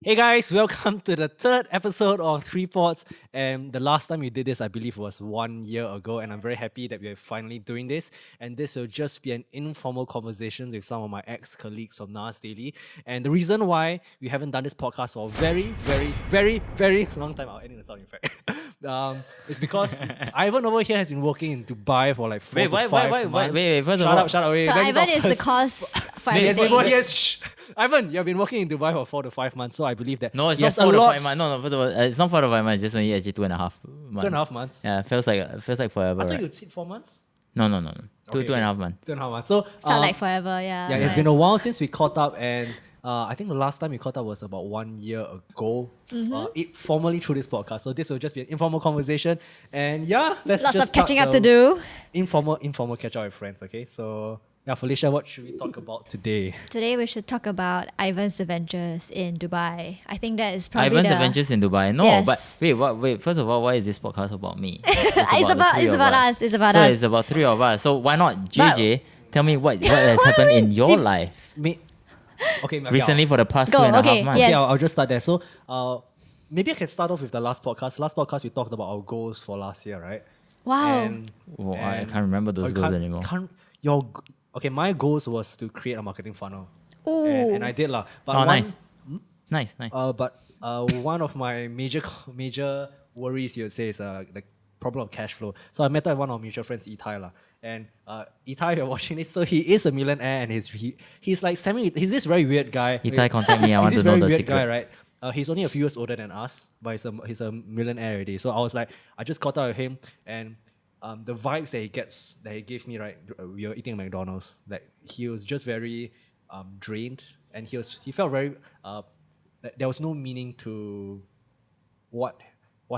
Hey guys, welcome to the third episode of Three Pods. And the last time we did this, I believe, was 1 year ago. And I'm very happy that we are finally doing this. And this will just be an informal conversation with some of my ex-colleagues from Nas Daily. And the reason why we haven't done this podcast for a very long time, I'll end in the sound effect. It's because Ivan over here has been working in Dubai for like 4 to 5 months. Wait, first of Shut all, up, shut up. Wait, So let me Ivan talk is the first. cause for Yes, everything. everyone, yes, shh. Ivan, you've been working in Dubai for 4 to 5 months, so I believe that. no, it's yes, not 4 a to lot. 5 months. No, first of all, it's not 4 to 5 months. It's just only actually 2.5 months. 2.5 months. Yeah, feels like forever. I thought Right? you'd hit 4 months. No. Okay, 2.5 months. 2.5 months. So Felt like forever, yeah. yeah, it's been a while since we caught up, and I think the last time we caught up was about 1 year ago. It formally through this podcast. So this will just be an informal conversation, and yeah, let's Lots just of catching start up to the do. Informal catch up with friends. Okay, so yeah, Felicia, what should we talk about today? Today we should talk about Ivan's adventures in Dubai. I think that is probably Ivan's the... adventures in Dubai. No, Yes. but wait. First of all, why is this podcast about me? It's about the three of us. It's about so us. it's about three of us. So why not JJ? Tell me what has happened in your life Okay, maybe recently for the past Go, 2.5 okay, months. yes. Okay, I'll just start there. So, maybe I can start off with the last podcast. Last podcast we talked about our goals for last year, right? Wow. And, Oh, I and- can't remember those Oh, goals can't- anymore. Okay, my goals was to create a marketing funnel, Ooh. and I did lah. But Oh, one, nice. one of my major worries, you would say, is the problem of cash flow. So I met up with one of our mutual friends, Itai lah. And Itai, if you're watching this, so he is a millionaire, and he's like he's this very weird guy. Itai, contact me. I He's want this to know very the weird secret. guy, right? He's only a few years older than us, but he's a millionaire already. So I was like, I just caught up with him, and the vibes that he gave me, right? We were eating McDonald's. Like he was just very drained, and he felt very that there was no meaning to what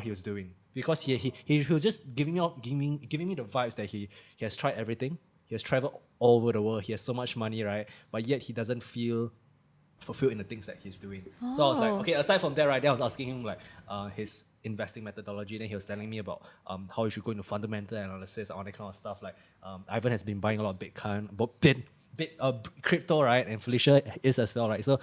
he was doing, because he was just giving me the vibes that he has tried everything. He has traveled all over the world. He has so much money, right? But yet he doesn't feel fulfilled in the things that he's doing. So I was like, okay, aside from that, right, then I was asking him like his investing methodology. Then he was telling me about how you should go into fundamental analysis and all that kind of stuff. Like Ivan has been buying a lot of crypto, right? And Felicia is as well, right? So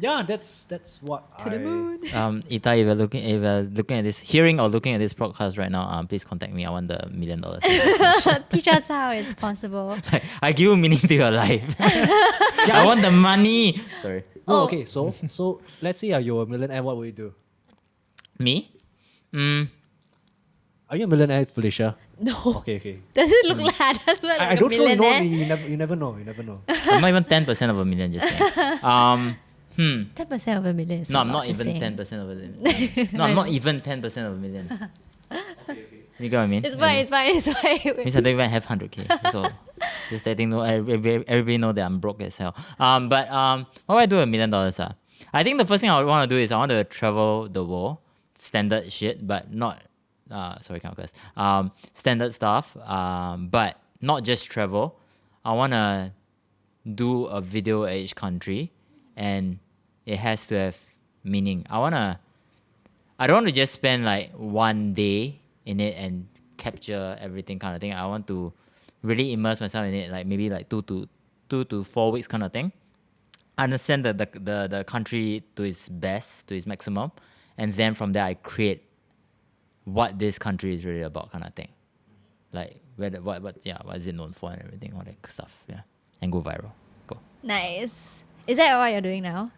yeah, that's what To the moon. Itai, if you're looking at this, hearing or looking at this podcast right now, please contact me. I want the $1 million. Teach us how it's possible. I give you meaning to your life. I want the money. Sorry. Oh, Oh. okay. So let's say you're a millionaire. What will you do? Me? Are you a millionaire, Felicia? No. Okay. Does it look like, like I a don't really know. millionaire? You never know. You never know. I'm not even 10% of a million, just saying. 10% of a million is No, I'm a lot not to even say. 10% of a million. No, I'm not even 10% of a million. You get what I mean? It's fine. Means I don't even have 100K. So just letting know everybody know that I'm broke as hell. But what do I do with $1 million? I think the first thing I want to do is I want to travel the world, standard shit, but not sorry, can't curse. Standard stuff. But not just travel. I want to do a video at each country, and it has to have meaning. I don't want to just spend like one day in it and capture everything kind of thing. I want to really immerse myself in it, like maybe like 2 to 4 weeks kind of thing. Understand the country to its best, to its maximum, and then from there I create what this country is really about kind of thing. Like what is it known for and everything, all that stuff. Yeah. And go viral. Go. Nice. Is that what you're doing now?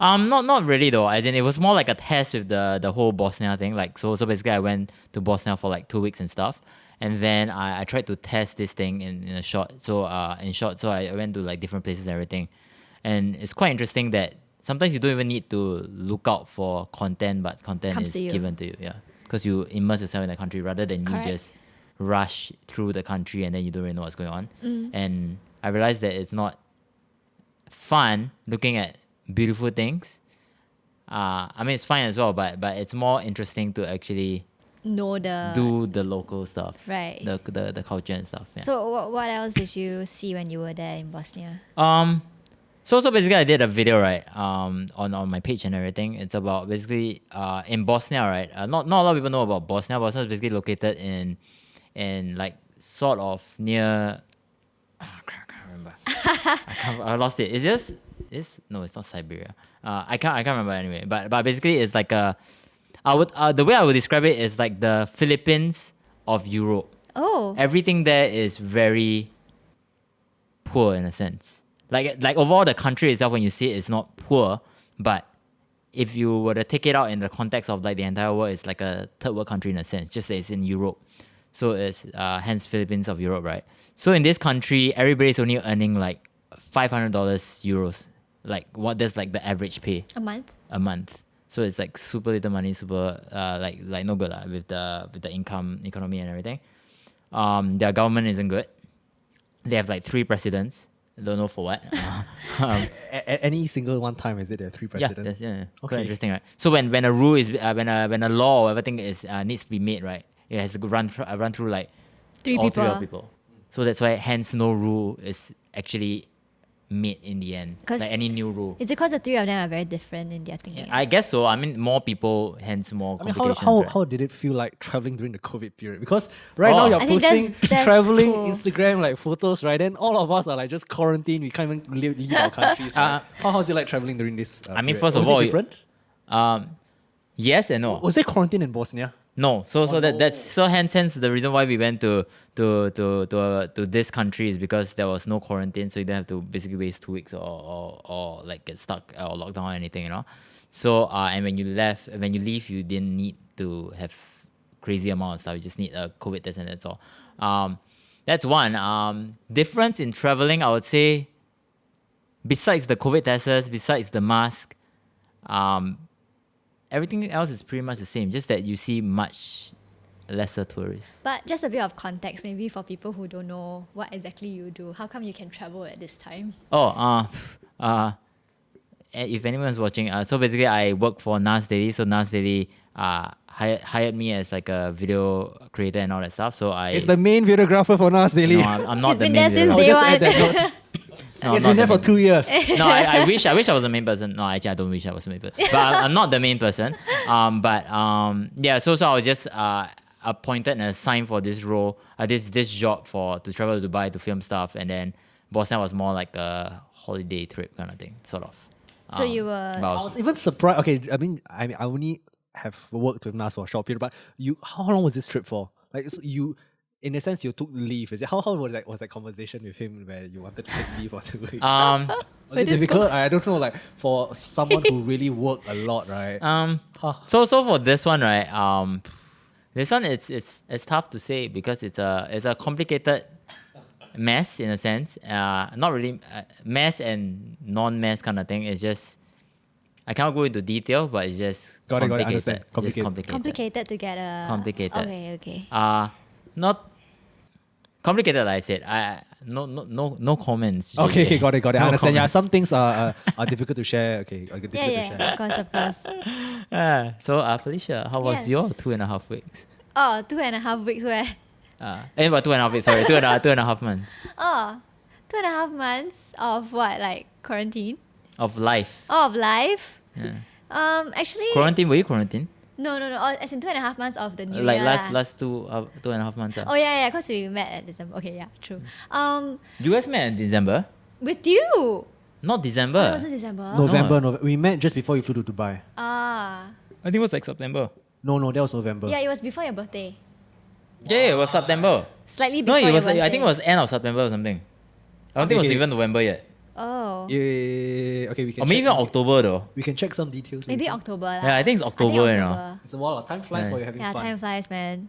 Not really though. As in, it was more like a test with the whole Bosnia thing. Like so basically, I went to Bosnia for like 2 weeks and stuff, and then I tried to test this thing in a short. So so I went to like different places and everything, and it's quite interesting that sometimes you don't even need to look out for content, but content Comes is to you. given to you. Yeah, because you immerse yourself in the country rather than Correct. you just rush through the country and then you don't really know what's going on. And I realized that it's not fun looking at beautiful things. I mean, it's fine as well, but it's more interesting to actually No, the... do the local stuff, Right. The culture and stuff. Yeah. So what else did you see when you were there in Bosnia? So basically, I did a video, right, on my page and everything. It's about basically in Bosnia, right. Not a lot of people know about Bosnia. Bosnia is basically located in like sort of near. I can't remember. I lost it. It's just it's not Siberia. I can't remember anyway. But basically, it's like the way I would describe it is like the Philippines of Europe. Oh. Everything there is very poor in a sense. Like overall, the country itself, when you see it, it's not poor, but if you were to take it out in the context of like the entire world, it's like a third world country in a sense, just that it's in Europe. So it's hence Philippines of Europe, right? So in this country, everybody's only earning like $500 euros. Like what that's like the average pay A month? a month. So it's like super little money, super like no good with the economy and everything. Their government isn't good. They have like 3 presidents. Don't know for what. Any single one time, is it there are 3 presidents? Yeah, Okay. quite interesting, right? So when a rule is when a law or everything is needs to be made, right? It has to run through like 3 all people. 3 of people. So that's why hence no rule is actually made in the end. 'Cause Like any new rule. Is it because the 3 of them are very different in their thinking? I guess so. I mean, more people, hence more I mean, complications. how, right? how did it feel like traveling during the COVID period? Because right now you're I think posting that's traveling cool. Instagram like photos, right? Then all of us are like just quarantined. We can't even leave our countries. Right? How's it like traveling during this? I mean, period? first of Was it all, different. Yes and no. Was there quarantine in Bosnia? No, so Oh, that's so hence the reason why we went to this country is because there was no quarantine, so you don't have to basically waste 2 weeks or like get stuck or locked down or anything, you know. So and when you leave, you didn't need to have crazy amount of stuff. You just need a COVID test and that's all. That's one. Difference in traveling, I would say, besides the COVID tests, besides the mask, everything else is pretty much the same, just that you see much lesser tourists. But just a bit of context, maybe for people who don't know what exactly you do. How come you can travel at this time? If anyone's watching, so basically I work for Nas Daily. So Nas Daily hired me as like a video creator and all that stuff. So It's the main videographer for Nas Daily. no, I'm not He's the been main there since I'll day video. just add one. that note. No, It's I'm been there not for the 2 years. no, I wish I was the main person. No, actually I don't wish I was the main person. But I'm not the main person. Yeah, so I was just appointed and assigned for this role, this job to travel to Dubai to film stuff, and then Bosnia was more like a holiday trip kind of thing, sort of. So you were. But I I was- was even surprised. Okay, I only have worked with Nas for a short period, but how long was this trip for? Like you, in a sense, you took leave. Is it how was that conversation with him where you wanted to take leave for 2 weeks? Was it difficult? I don't know. Like for someone who really worked a lot, right? So for this one, right? This one it's tough to say because it's a complicated mess in a sense. Not really mess and non-mess kind of thing. It's just I can't go into detail, but it's just Got it, complicated. understand. Just Complicated. complicated. Complicated to get a. Complicated. Okay. Not complicated. Like I said, no comments. Okay, got it. I No understand. Yeah, comments. some things are difficult to share. Okay, difficult to share. Yeah, of course. So Felicia, how was Yes. your 2.5 weeks? Oh, 2.5 weeks where? About 2.5 weeks. Sorry, 2.5 months Oh, 2.5 months of what? Like quarantine? of life. Oh, of life? Yeah. Actually. Quarantine? Were you quarantined? No. Oh, as in 2.5 months of the new Like year. last lah. 2.5 months. Oh yeah, because we met at December. Okay, yeah, true. You guys met in December? With you. Not Oh, December. was it December? November. We met just before you flew to Dubai. Ah. I think it was like September. No, that was November. Yeah, it was before your birthday. Yeah, it was September. Slightly No, before it was. your birthday. I think it was end of September or something. I don't think it was Okay. even November yet. Oh. Yeah, okay, we can Or maybe check. even October though. We can check some details. Maybe later. October lah. Yeah, I think it's October, you know. It's a while. Time flies Yeah. while you're having Yeah, fun. time flies, man.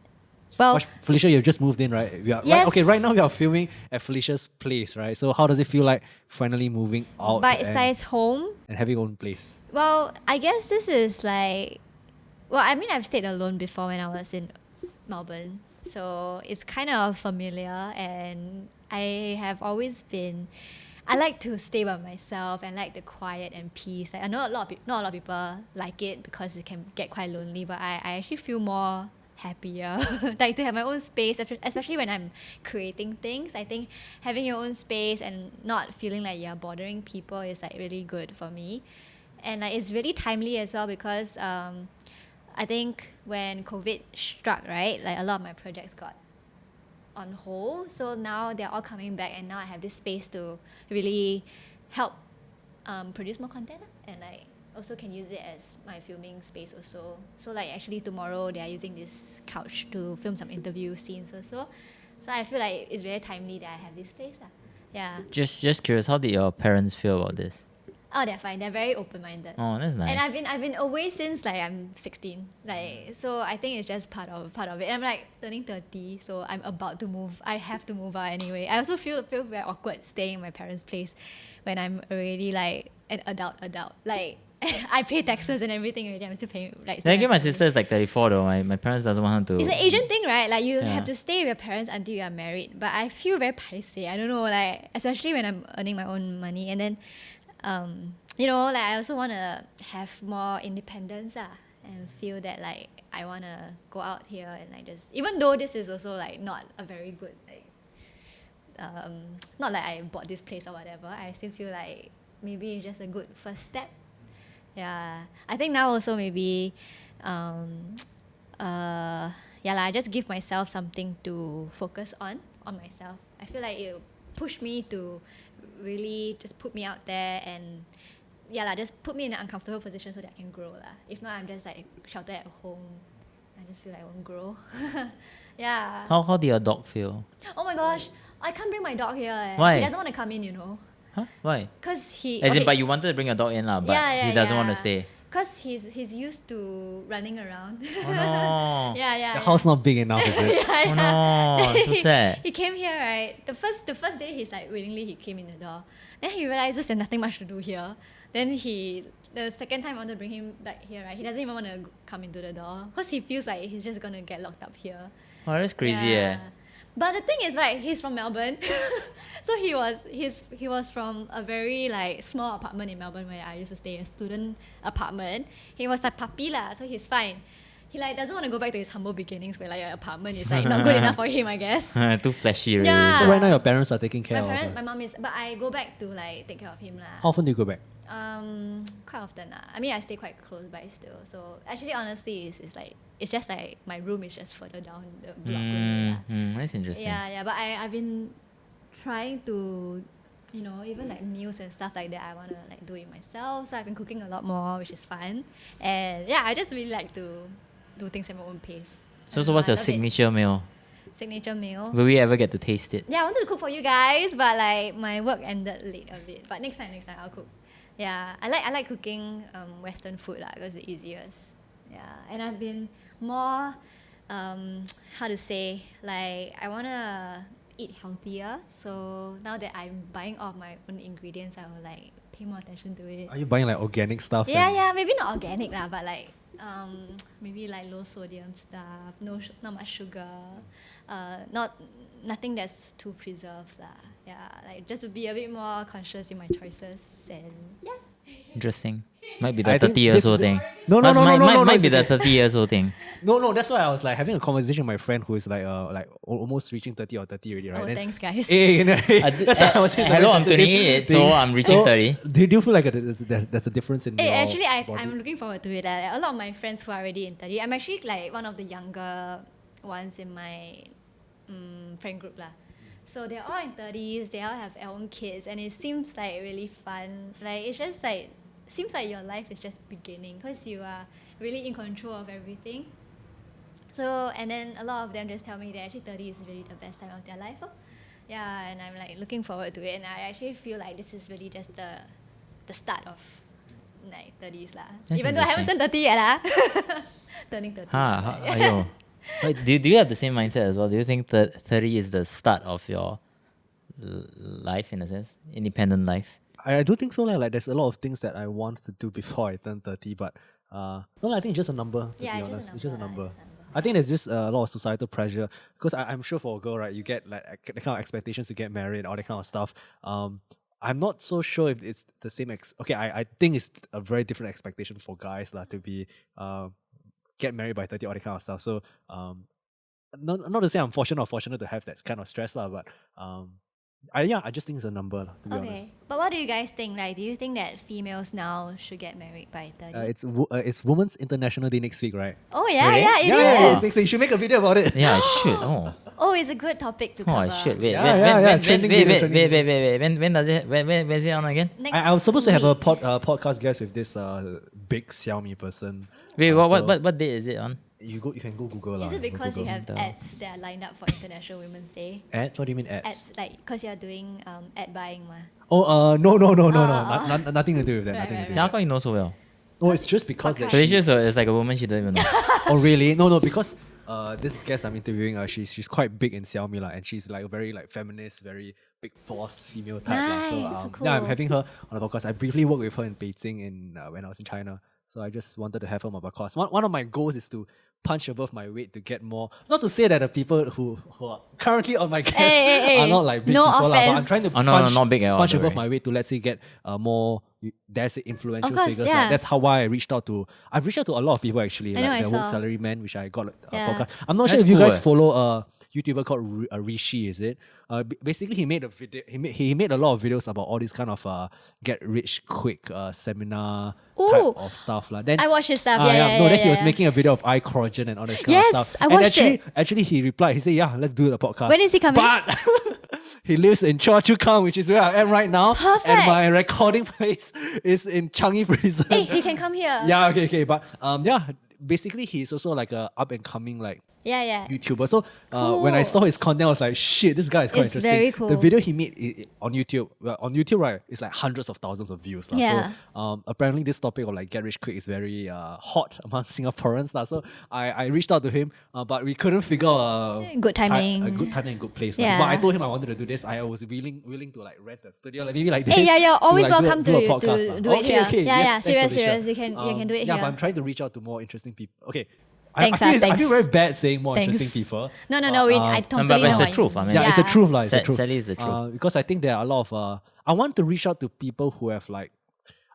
Well, Gosh, Felicia, you've just moved in, right? Yes. Okay, right now we are filming at Felicia's place, right? So how does it feel like finally moving out bite-sized home. and having your own place? Well, I guess this is like, well, I mean, I've stayed alone before when I was in Melbourne. So it's kind of familiar, and I have always been, I like to stay by myself and like the quiet and peace. Like, I know not a lot of people like it because it can get quite lonely, but I actually feel more happier like to have my own space, especially when I'm creating things. I think having your own space and not feeling like you're bothering people is like really good for me, and like it's really timely as well because I think when COVID struck, right, like a lot of my projects got on hold, so now they're all coming back, and now I have this space to really help produce more content and like also can use it as my filming space also. So like actually tomorrow they are using this couch to film some interview scenes also. So I feel like it's very timely that I have this place. Yeah. Just curious, how did your parents feel about this? Oh, they're fine. They're very open-minded. Oh, that's nice. And I've been away since like I'm 16. Like so I think it's just part of it. And I'm like turning 30, so I'm about to move. I have to move out anyway. I also feel very awkward staying in my parents' place when I'm already like an adult. Like I pay taxes and everything already. I'm still paying like. Then again, my sister is like 34 though. My parents doesn't want her to. It's an Asian thing, right? Like you have to stay with your parents until you are married. But I feel very paiseh. I don't know, like especially when I'm earning my own money and then. You know, like I also want to have more independence and feel that like I want to go out here and like just, even though this is also like not a very good, like, not like I bought this place or whatever, I still feel like maybe it's just a good first step. Yeah, I think now also maybe, I just give myself something to focus on myself. I feel like it pushed me to really just put me out there and just put me in an uncomfortable position so that I can grow. If not, I'm just like sheltered at home. I just feel like I won't grow. Yeah. How did your dog feel? Oh my gosh, I can't bring my dog here. Why? He doesn't want to come in, you know. Huh? Why? Cause he. As in, but you wanted to bring your dog in, but he doesn't want to stay. Cause he's used to running around. Oh no. Yeah. The house not big enough, is it? Oh no, so sad. He came here, right? The first day he's like willingly he came in the door. Then he realizes there's nothing much to do here. Then the second time I want to bring him back here, right? He doesn't even want to come into the door because he feels like he's just gonna get locked up here. Oh, that's crazy, But the thing is, right, he's from Melbourne. So he was from a very like small apartment in Melbourne where I used to stay, a student apartment. He was a puppy so he's fine. He like doesn't want to go back to his humble beginnings where like an apartment is like not good enough for him, I guess. Too flashy already. Yeah. So right now your parents are taking care of him. My mom is, but I go back to like take care of him How often do you go back? Quite often I mean I stay quite close by still. So actually honestly it's like it's just like my room is just further down the block. That's interesting. Yeah. But I've been trying to, you know, even like meals and stuff like that, I want to like do it myself. So I've been cooking a lot more, which is fun. And yeah, I just really like to do things at my own pace. So what's your signature meal? Signature meal? Will we ever get to taste it? Yeah, I wanted to cook for you guys, but like my work ended late a bit. But next time I'll cook. Yeah, I like cooking Western food because it's the easiest. Yeah, and I've been more, how to say, like I want to eat healthier. So now that I'm buying all of my own ingredients, I will like pay more attention to it. Are you buying like organic stuff? Yeah, maybe not organic but like maybe like low sodium stuff, not much sugar, nothing that's too preserved Yeah, like just to be a bit more conscious in my choices and yeah. Interesting. Might be the I think 30 years old thing. No, Might be it's the okay. 30 years old thing. No, that's why I was like having a conversation with my friend who is like almost reaching 30 or 30 already, right? Oh, Then- thanks guys. That's why I was saying Hello, I'm it's a 28, so thing. I'm reaching 30. Do you feel like there's a difference in Hey, your actually, body? I'm looking forward to it. A lot of my friends who are already in 30, I'm actually like one of the younger ones in my friend group So they're all in 30s, they all have their own kids, and it seems like really fun. Like it's just like seems like your life is just beginning because you are really in control of everything. So and then a lot of them just tell me that actually 30 is really the best time of their life. Yeah, and I'm like looking forward to it, and I actually feel like this is really just the start of like 30s That's Even though I haven't turned 30 yet turning 30. Ayo. Wait, do you have the same mindset as well? Do you think that 30 is the start of your life in a sense? Independent life? I do think so. Like there's a lot of things that I want to do before I turn 30, but I think it's just a number, to be honest. It's just a number. I think there's just a lot of societal pressure because I'm sure for a girl, right, you get like the kind of expectations to get married, all that kind of stuff. I'm not so sure if it's the same. I think it's a very different expectation for guys to be get married by 30, all that kind of stuff. So not to say I'm fortunate to have that kind of stress but I just think it's a number to be honest. But what do you guys think? Like, do you think that females now should get married by 30? It's Women's International Day next week, right? Oh yeah, Really? it is. So you should make a video about it. Yeah, I should. Oh. Oh, it's a good topic to cover. Oh shit! Wait, trending wait, video, wait, trending wait, wait, wait. When does it? When is it on again? Next I was supposed to have a week. podcast guest with this big Xiaomi person. Wait, So what date is it on? You can go Google lah. Is it because you have The- ads that are lined up for International Women's Day? ads? What do you mean ads? Ads, like, because you're doing ad buying, ma. Oh, no. Nothing to do with that. Right, Nothing right, to do. Yeah, how With come you know so well? that. Oh, it's just because that Felicia is like a woman she doesn't even know. Oh really? No, because this guest I'm interviewing, she's quite big in Xiaomi lah, and she's like a very like feminist, very big boss female type lah. So Nice, so yeah, I'm cool. having her on the podcast. I briefly worked with her in Beijing when I was in China. So I just wanted to have her on my podcast. One of my goals is to punch above my weight to get more. Not to say that the people who are currently on my guest Hey. are not like big No people lah, but I'm offense. trying to Oh, no, punch, not big at all, punch don't above worry. my weight to let's say get more. There's influential Of course, figures. yeah. Right? That's how why I reached out to. I've reached out to a lot of people actually, I know, like I the Work saw. Salary Man, which I got a Yeah. podcast. I'm not sure That's if you cool, guys eh. follow a YouTuber called Rishi. Is it? Basically, he made a video. He made a lot of videos about all these kind of get rich quick seminar type Ooh. of stuff lah. Then I watched his stuff. no, then he was yeah. making a video of eye collagen and all this kind Yes, of stuff. I And watched it. Actually, he replied. He said, "Yeah, let's do the podcast." When is he coming? But he lives in Choa Chu Kang, which is where I am right now. Perfect. And my recording place is in Changi Prison. Hey, he can come here. Yeah, okay. But yeah, basically he's also like a up and coming like Yeah. YouTuber. So when I saw his content, I was like, shit, this guy is quite It's interesting. very cool. The video he made on YouTube, right, it's like hundreds of thousands of views. Lah. Yeah. So apparently this topic of like get rich quick is very hot among Singaporeans. Lah. So I reached out to him, but we couldn't figure Good timing. a good timing and good place. Lah. Yeah. But I told him I wanted to do this. I was willing to like rent a studio, like maybe like this. Hey, yeah. to, Always like, do a- welcome do a to podcast, lah. do it here. Okay, Yeah, yes, thanks, Felicia. serious. You can do it yeah, here. but I'm trying to reach out to more interesting people. Okay. Thanks, I feel thanks. very bad saying more Thanks. interesting people. No. but, I totally but it's know the what you truth, mean. I mean. yeah, it's the truth, lah. It's the truth. Sadly, it's the truth. Because I think there are a lot of. I want to reach out to people who have like.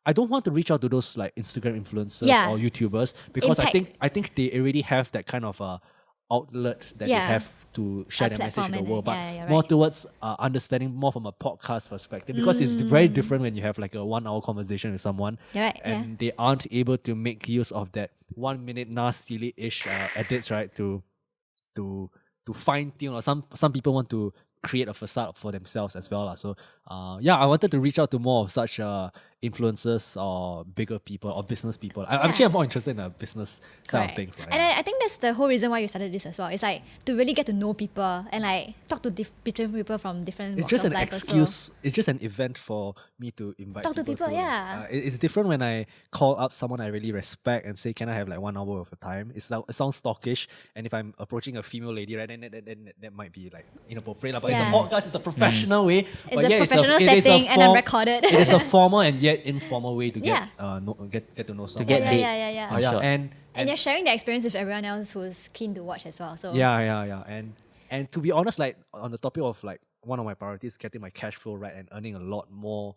I don't want to reach out to those like Instagram influencers Yeah. or YouTubers because Impact. I think they already have that kind of outlet that Yeah. they have to share A their message to platform the and- world, but yeah, you're more right. towards understanding more from a podcast perspective because it's very different when you have like a 1 hour conversation with someone You're right, and they aren't able to make use of that 1 minute Nas Daily ish edits, right? To fine tune, or some people want to create a facade for themselves as well. So I wanted to reach out to more of such influencers or bigger people or business people. I'm more interested in the business side of Correct. things. Like, And I think that's the whole reason why you started this as well. It's like to really get to know people and like talk to different people from different it's walks just of an life excuse. Also. It's just an event for me to invite Talk to people, yeah. It's different when I call up someone I really respect and say, "Can I have like 1 hour of your time?" It sounds stalkish, and if I'm approaching a female lady, right, then that might be like inappropriate. But it's a Yeah. podcast. It's a professional way. It's a professional setting and unrecorded. It is a formal and yet informal way to Yeah. get to know someone. get Yeah, dates. yeah. for sure. And you're sharing the experience with everyone else who's keen to watch as well. So Yeah. And to be honest, like on the topic of like one of my priorities, getting my cash flow right and earning a lot more,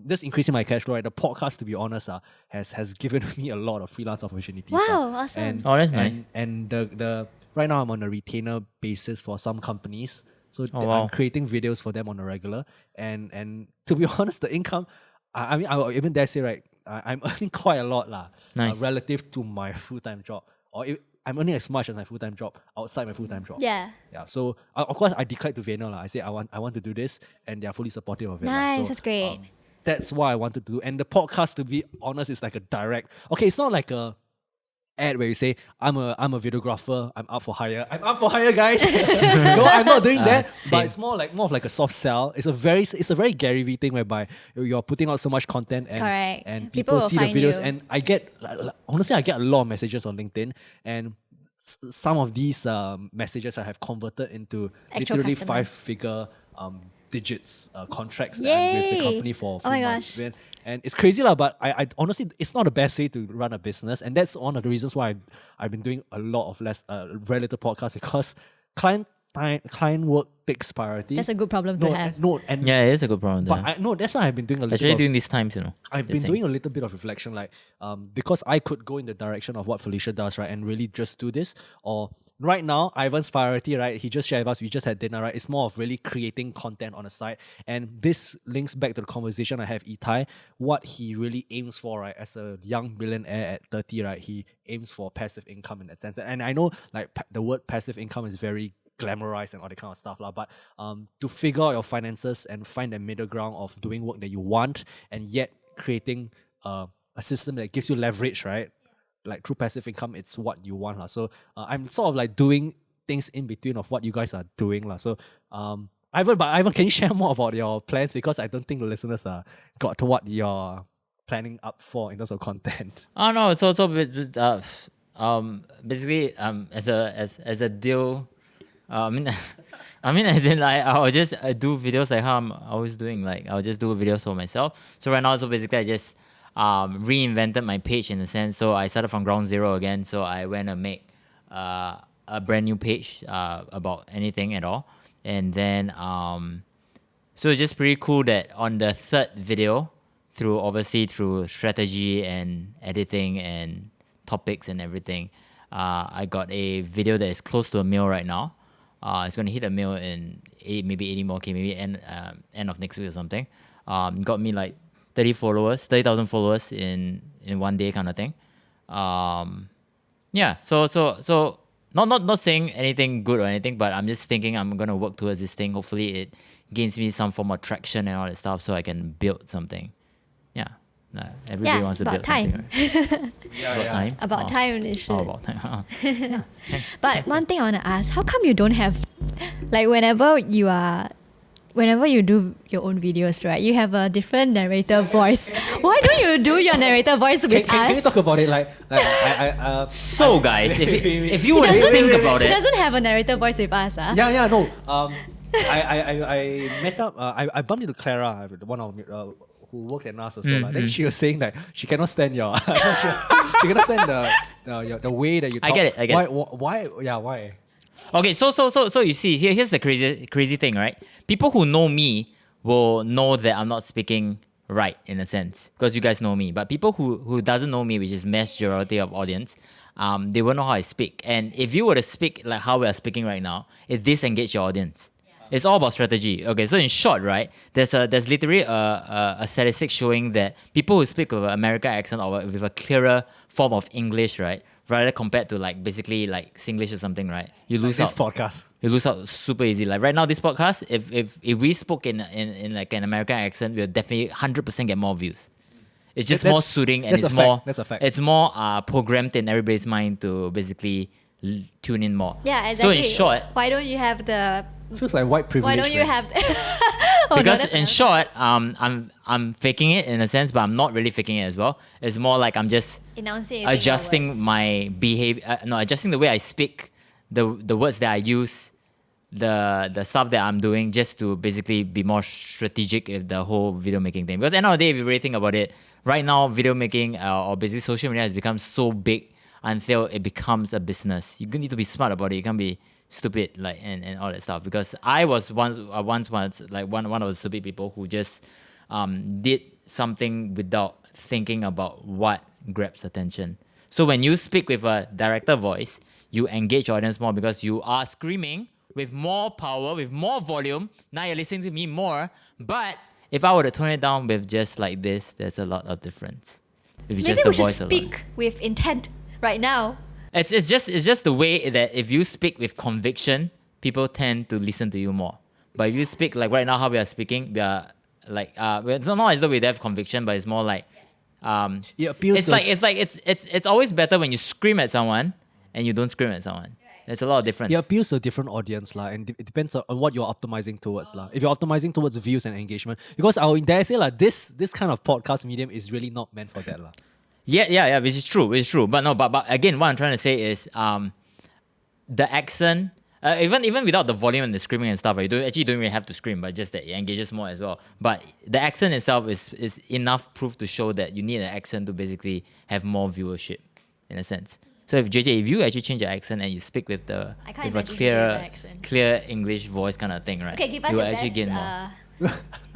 just increasing my cash flow right. The podcast, to be honest, has given me a lot of freelance opportunities. Wow, awesome. Oh, that's nice. And the right now I'm on a retainer basis for some companies, so wow. I'm creating videos for them on a regular. And to be honest, the income, I mean, I will even dare say right, I'm earning quite a lot lah, Nice. relative to my full-time job, I'm earning as much as my full-time job outside my full-time job. yeah. Yeah. So of course I declared to Vienna lah. I said I want to do this, and they are fully supportive of it. lah. Nice, So, that's great. that's what I wanted to do. And the podcast, to be honest, is like a direct. Okay, it's not like a ad where you say I'm a videographer. I'm up for hire. I'm up for hire, guys. No, I'm not doing that. same. But it's more of like a soft sell. It's a very Gary Vee thing whereby you're putting out so much content and Correct. and People people will see the find videos. you. And I get honestly I get a lot of messages on LinkedIn, and some of these messages I have converted into Actual literally customer. 5-figure digits contracts that I'm with the Yay! company for a few Oh my months. gosh. And it's crazy lah, but I honestly, it's not the best way to run a business, and that's one of the reasons why I've been doing a lot of less related podcasts, because client work takes priority. That's a good problem to have. Yeah, it is a good problem. But that's why I've been doing a little Especially bit of, during these times, I've been doing a little bit of reflection, like because I could go in the direction of what Felicia does, right, and really just do this. Or right now, Ivan's priority, right, he just shared with us, we just had dinner, right, it's more of really creating content on the side. And this links back to the conversation I have Itai, what he really aims for, right, as a young billionaire at 30, right, he aims for passive income in that sense. And I know like the word passive income is very glamorized and all that kind of stuff lah. But to figure out your finances and find a middle ground of doing work that you want and yet creating a system that gives you leverage, right? Like through passive income, it's what you want lah. So I'm sort of like doing things in between of what you guys are doing lah. So Ivan, can you share more about your plans, because I don't think the listeners got to what you're planning up for in terms of content. Oh no, so basically as a deal, I mean as in like I'll just do videos like how I'm always doing. Like I'll just do videos for myself. So right now, so basically I just reinvented my page in a sense. So I started from ground zero again. So I went to make a brand new page about anything at all, and then so it's just pretty cool that on the third video, through strategy and editing and topics and everything, I got a video that is close to a mil right now. It's gonna hit a mil in maybe 80 more K, maybe end of next week or something. Got me like 30,000 followers in one day kind of thing. Yeah. So not saying anything good or anything, but I'm just thinking I'm gonna work towards this thing. Hopefully it gains me some form of traction and all that stuff, so I can build something. Yeah. Everybody wants to build something. Right? About time. About time they should. About time. But one thing I want to ask, how come you don't have, like whenever you do your own videos, right, you have a different narrator voice. Why don't you do your narrator voice with us? Can you talk about it? So guys, if you would think about He it. doesn't have a narrator voice with us. No. I met up. I bumped into Clara, one of who works at Nas also. Then she was saying that she cannot stand your. she cannot stand the way that you talk. I get it. Why? Yeah, why? Okay, so you see, here's the crazy thing, right? People who know me will know that I'm not speaking right in a sense, because you guys know me. But people who doesn't know me, which is majority of audience, they won't know how I speak. And if you were to speak like how we are speaking right now, it disengage your audience. It's all about strategy. Okay, so in short, right, there's literally a statistic showing that people who speak with an American accent or with a clearer form of English, right, rather compared to like basically like Singlish or something, right, you lose out. This podcast. You lose out super easy. Like right now, this podcast, if we spoke in like an American accent, we'll definitely 100% get more views. It's just more suiting, and that's a fact. It's more programmed in everybody's mind to basically tune in more. Yeah, exactly. So in short, why don't you have the? Feels like white privilege. Why don't you have? Because in short, I'm faking it in a sense, but I'm not really faking it as well. It's more like I'm just adjusting my behavior. Adjusting the way I speak, the words that I use, the stuff that I'm doing, just to basically be more strategic with the whole video making thing. Because at the end of the day, if you really think about it, right now video making or basically social media has become so big until it becomes a business. You need to be smart about it. You can't be stupid like and all that stuff, because I was once like one of the stupid people who just did something without thinking about what grabs attention. So when you speak with a director voice, you engage your audience more because you are screaming with more power, with more volume. Now you're listening to me more. But if I were to tone it down with just like this, there's a lot of difference. If Maybe we should speak with intent right now. It's just the way that if you speak with conviction, people tend to listen to you more. But if you speak like right now how we are speaking, we are like it's not as though we have conviction, but it's more like it appeals. It's always better when you scream at someone and you don't scream at someone. There's a lot of difference. It appeals to a different audience and it depends on what you're optimizing towards If you're optimizing towards views and engagement, because I would dare say this kind of podcast medium is really not meant for that Yeah, which is true. But again, what I'm trying to say is the accent, even without the volume and the screaming and stuff, right, you don't really have to scream, but just that it engages more as well. But the accent itself is enough proof to show that you need an accent to basically have more viewership, in a sense. So if you actually change your accent and you speak with a clear English voice kind of thing, right? Okay, give us you your actually best. Gain more.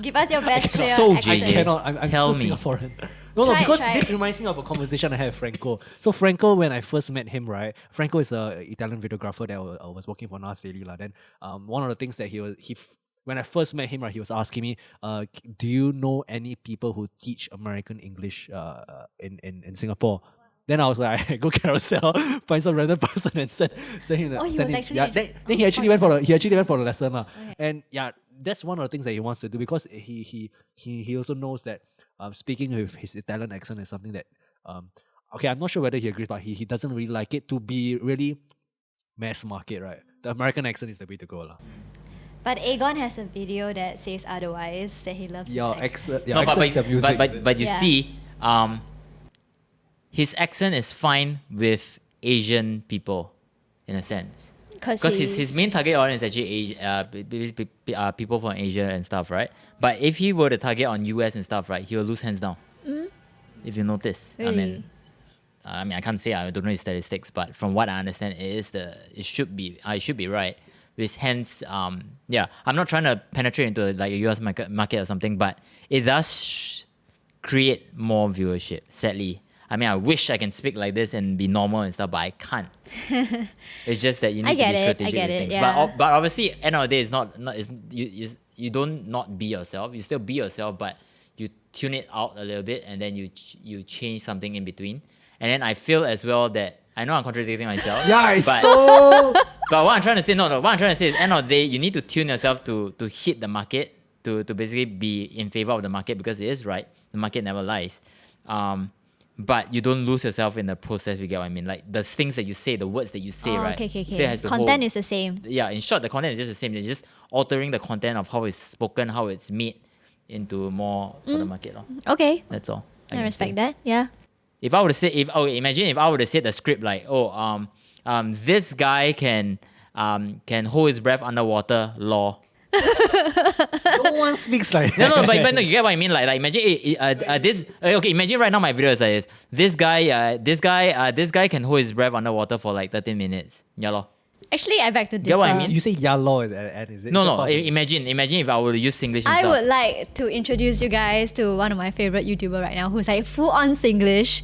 Give us your best clear So accent. JJ. I'm Tell still me. Singaporean. Try. This reminds me of a conversation I had with Franco. So Franco, when I first met him, right? Franco is a Italian videographer that was working for Nas Daily. Then one of the things that when I first met him, right, he was asking me, do you know any people who teach American English in Singapore? Then I was like, go carousel, find some random person and send him. Oh, he send was him. actually Yeah, then he actually went for the lesson lah. Okay. And yeah, that's one of the things that he wants to do because he also knows that speaking with his Italian accent is something that okay, I'm not sure whether he agrees, but he doesn't really like it to be really mass market, right? The American accent is the way to go lah. But Aegon has a video that says otherwise, that he loves Your his accent. accent, your No, accent is your music. but you Yeah. see, his accent is fine with Asian people, in a sense. Because his main target audience is actually people from Asia and stuff, right? But if he were to target on US and stuff, right, he will lose hands down. If you notice, Really? I mean, I can't say I don't know his statistics, but from what I understand, it should be right. Which hence, yeah, I'm not trying to penetrate into like a US market or something, but it does create more viewership. Sadly, I mean, I wish I can speak like this and be normal and stuff, but I can't. It's just that you need to be strategic with things. yeah. But obviously, end of the day, you don't not be yourself. You still be yourself, but you tune it out a little bit, and then you change something in between. And then I feel as well that I know I'm contradicting myself. Yeah, it's but, so. But what I'm trying to say, what I'm trying to say is, end of the day, you need to tune yourself to hit the market, to basically be in favor of the market because it is right. The market never lies. But you don't lose yourself in the process. You get what I mean? Like the things that you say, the words that you say, right? Okay. Still has to Content hold. is the same. Yeah, in short, the content is just the same. It's just altering the content of how it's spoken, how it's made into more for the market. Okay. That's all. I respect that. Yeah. If I were to say, imagine if I were to say the script like, this guy can hold his breath underwater, law. No one speaks like that. No, but no, you get what I mean. Like imagine imagine right now my video is like this guy can hold his breath underwater for like 13 minutes. Yeah, lor. Actually, I beg to differ. Get what I mean? You say ya law at the end, is it? No. Imagine if I were to use Singlish and I stuff. would like to introduce you guys to one of my favorite YouTuber right now who's like full on Singlish.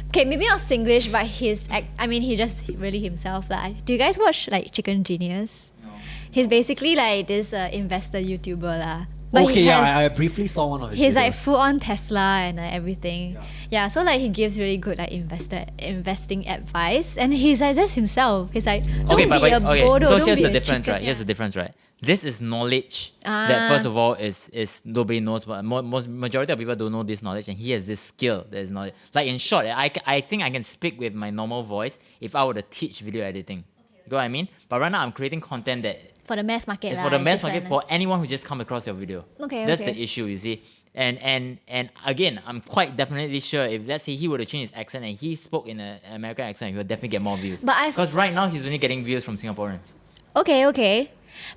Okay, maybe not Singlish, but he just really himself. Like, do you guys watch like Chicken Genius? No. He's basically like this investor YouTuber lah. But Okay, he has, I briefly saw one of his he's videos. like full on Tesla and everything. Yeah, so like he gives really good like investing advice, and he's like just himself. He's like, don't be a bodo, So don't here's be the a difference, chicken. right? Here's the difference, right? This is knowledge Ah. that first of all is nobody knows, but majority of people don't know this knowledge, and he has this skill that is knowledge. Like in short, I think I can speak with my normal voice if I were to teach video editing. You know what I mean? But right now I'm creating content that For the mass market is lah, for the it's mass different market lah. for anyone who just come across your video. Okay, That's okay. the issue, you see. And again, I'm quite definitely sure if let's say he were to change his accent and he spoke in an American accent, he would definitely get more views. But because right now he's only getting views from Singaporeans. Okay.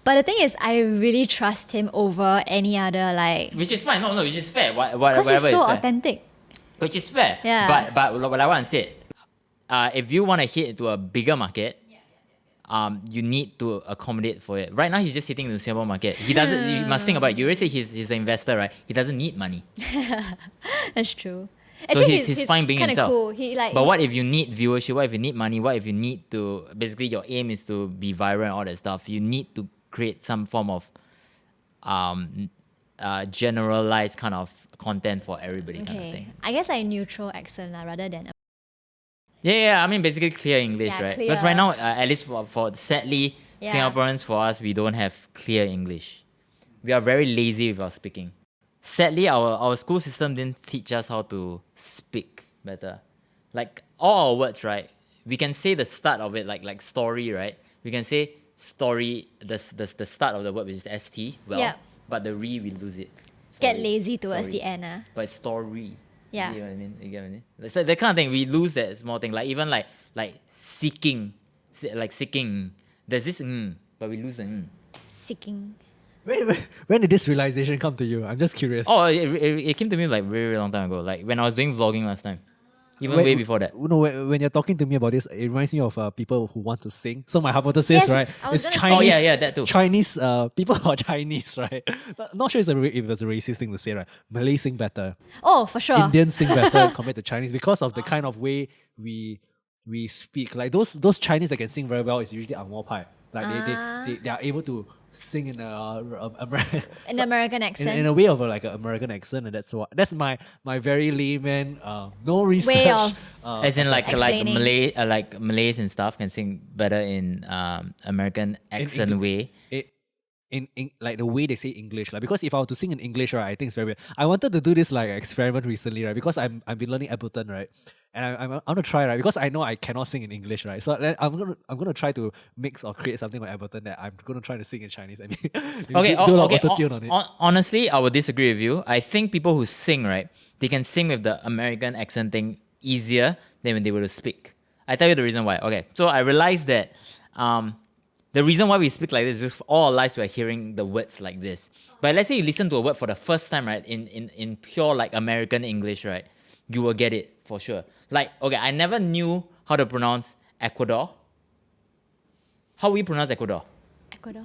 But the thing is, I really trust him over any other like. Which is fine, no, which is fair. Because Whatever he's so is fair. authentic. Which is fair. Yeah. But like I want to say, if you want to hit into a bigger market, you need to accommodate for it. Right now, he's just hitting the Singapore market. He doesn't. You must think about it. You already say he's an investor, right? He doesn't need money. That's true. So Actually, he's fine being kinda himself. Cool. He like. But what if you need viewership? What if you need money? What if you need to basically your aim is to be viral and all that stuff? You need to create some form of generalized kind of content for everybody kind of thing. I guess like neutral accent lah, rather than. Yeah. I mean, basically clear English, Yeah, right? clear. Because right now, at least for sadly, Yeah. Singaporeans, for us, we don't have clear English. We are very lazy with our speaking. Sadly, our school system didn't teach us how to speak better. Like all our words, right? We can say the start of it, like story, right? We can say story, the start of the word, which is ST, well, Yeah. but the re, we lose it. Get Story. lazy towards Story. the end. But story. Yeah. You get what I mean? You get what I mean? It's like that kind of thing. We lose that small thing. Like even like seeking, like seeking. There's this but we lose the Seeking. When did this realization come to you? I'm just curious. Oh, it came to me like very, very long time ago. Like when I was doing vlogging last time. Even way before that. No, when you're talking to me about this, it reminds me of people who want to sing. So my hypothesis, Yes, right, I was is gonna say- Chinese. Oh, yeah, that too. Chinese people who are Chinese, right? Not sure if it's a racist thing to say, right? Malay sing better, Oh, for sure. Indians sing better compared to Chinese because of the kind of way we speak. Like those Chinese that can sing very well is usually Angmo Pai. Like they are able to sing in An American accent. in a way of like an American accent, and that's my very layman, no research. Way of As in like explaining. Malays and stuff can sing better in American accent Engli- way. in like the way they say English, like, because if I were to sing in English, right, I think it's very weird. I wanted to do this like experiment recently, right, because I've been learning Ableton, right, and I'm gonna try, right, because I know I cannot sing in English, right, so then I'm gonna try to mix or create something on Ableton that I'm gonna try to sing in Chinese and Okay, do a lot okay. of auto-tune on it. Honestly, I would disagree with you. I think people who sing, right, they can sing with the American accent thing easier than when they were to speak. I tell you the reason why. Okay, so I realized that the reason why we speak like this is because all our lives we're hearing the words like this. But let's say you listen to a word for the first time, right, in pure like American English, right, you will get it for sure. Like, okay, I never knew how to pronounce Ecuador. How we pronounce Ecuador? Ecuador.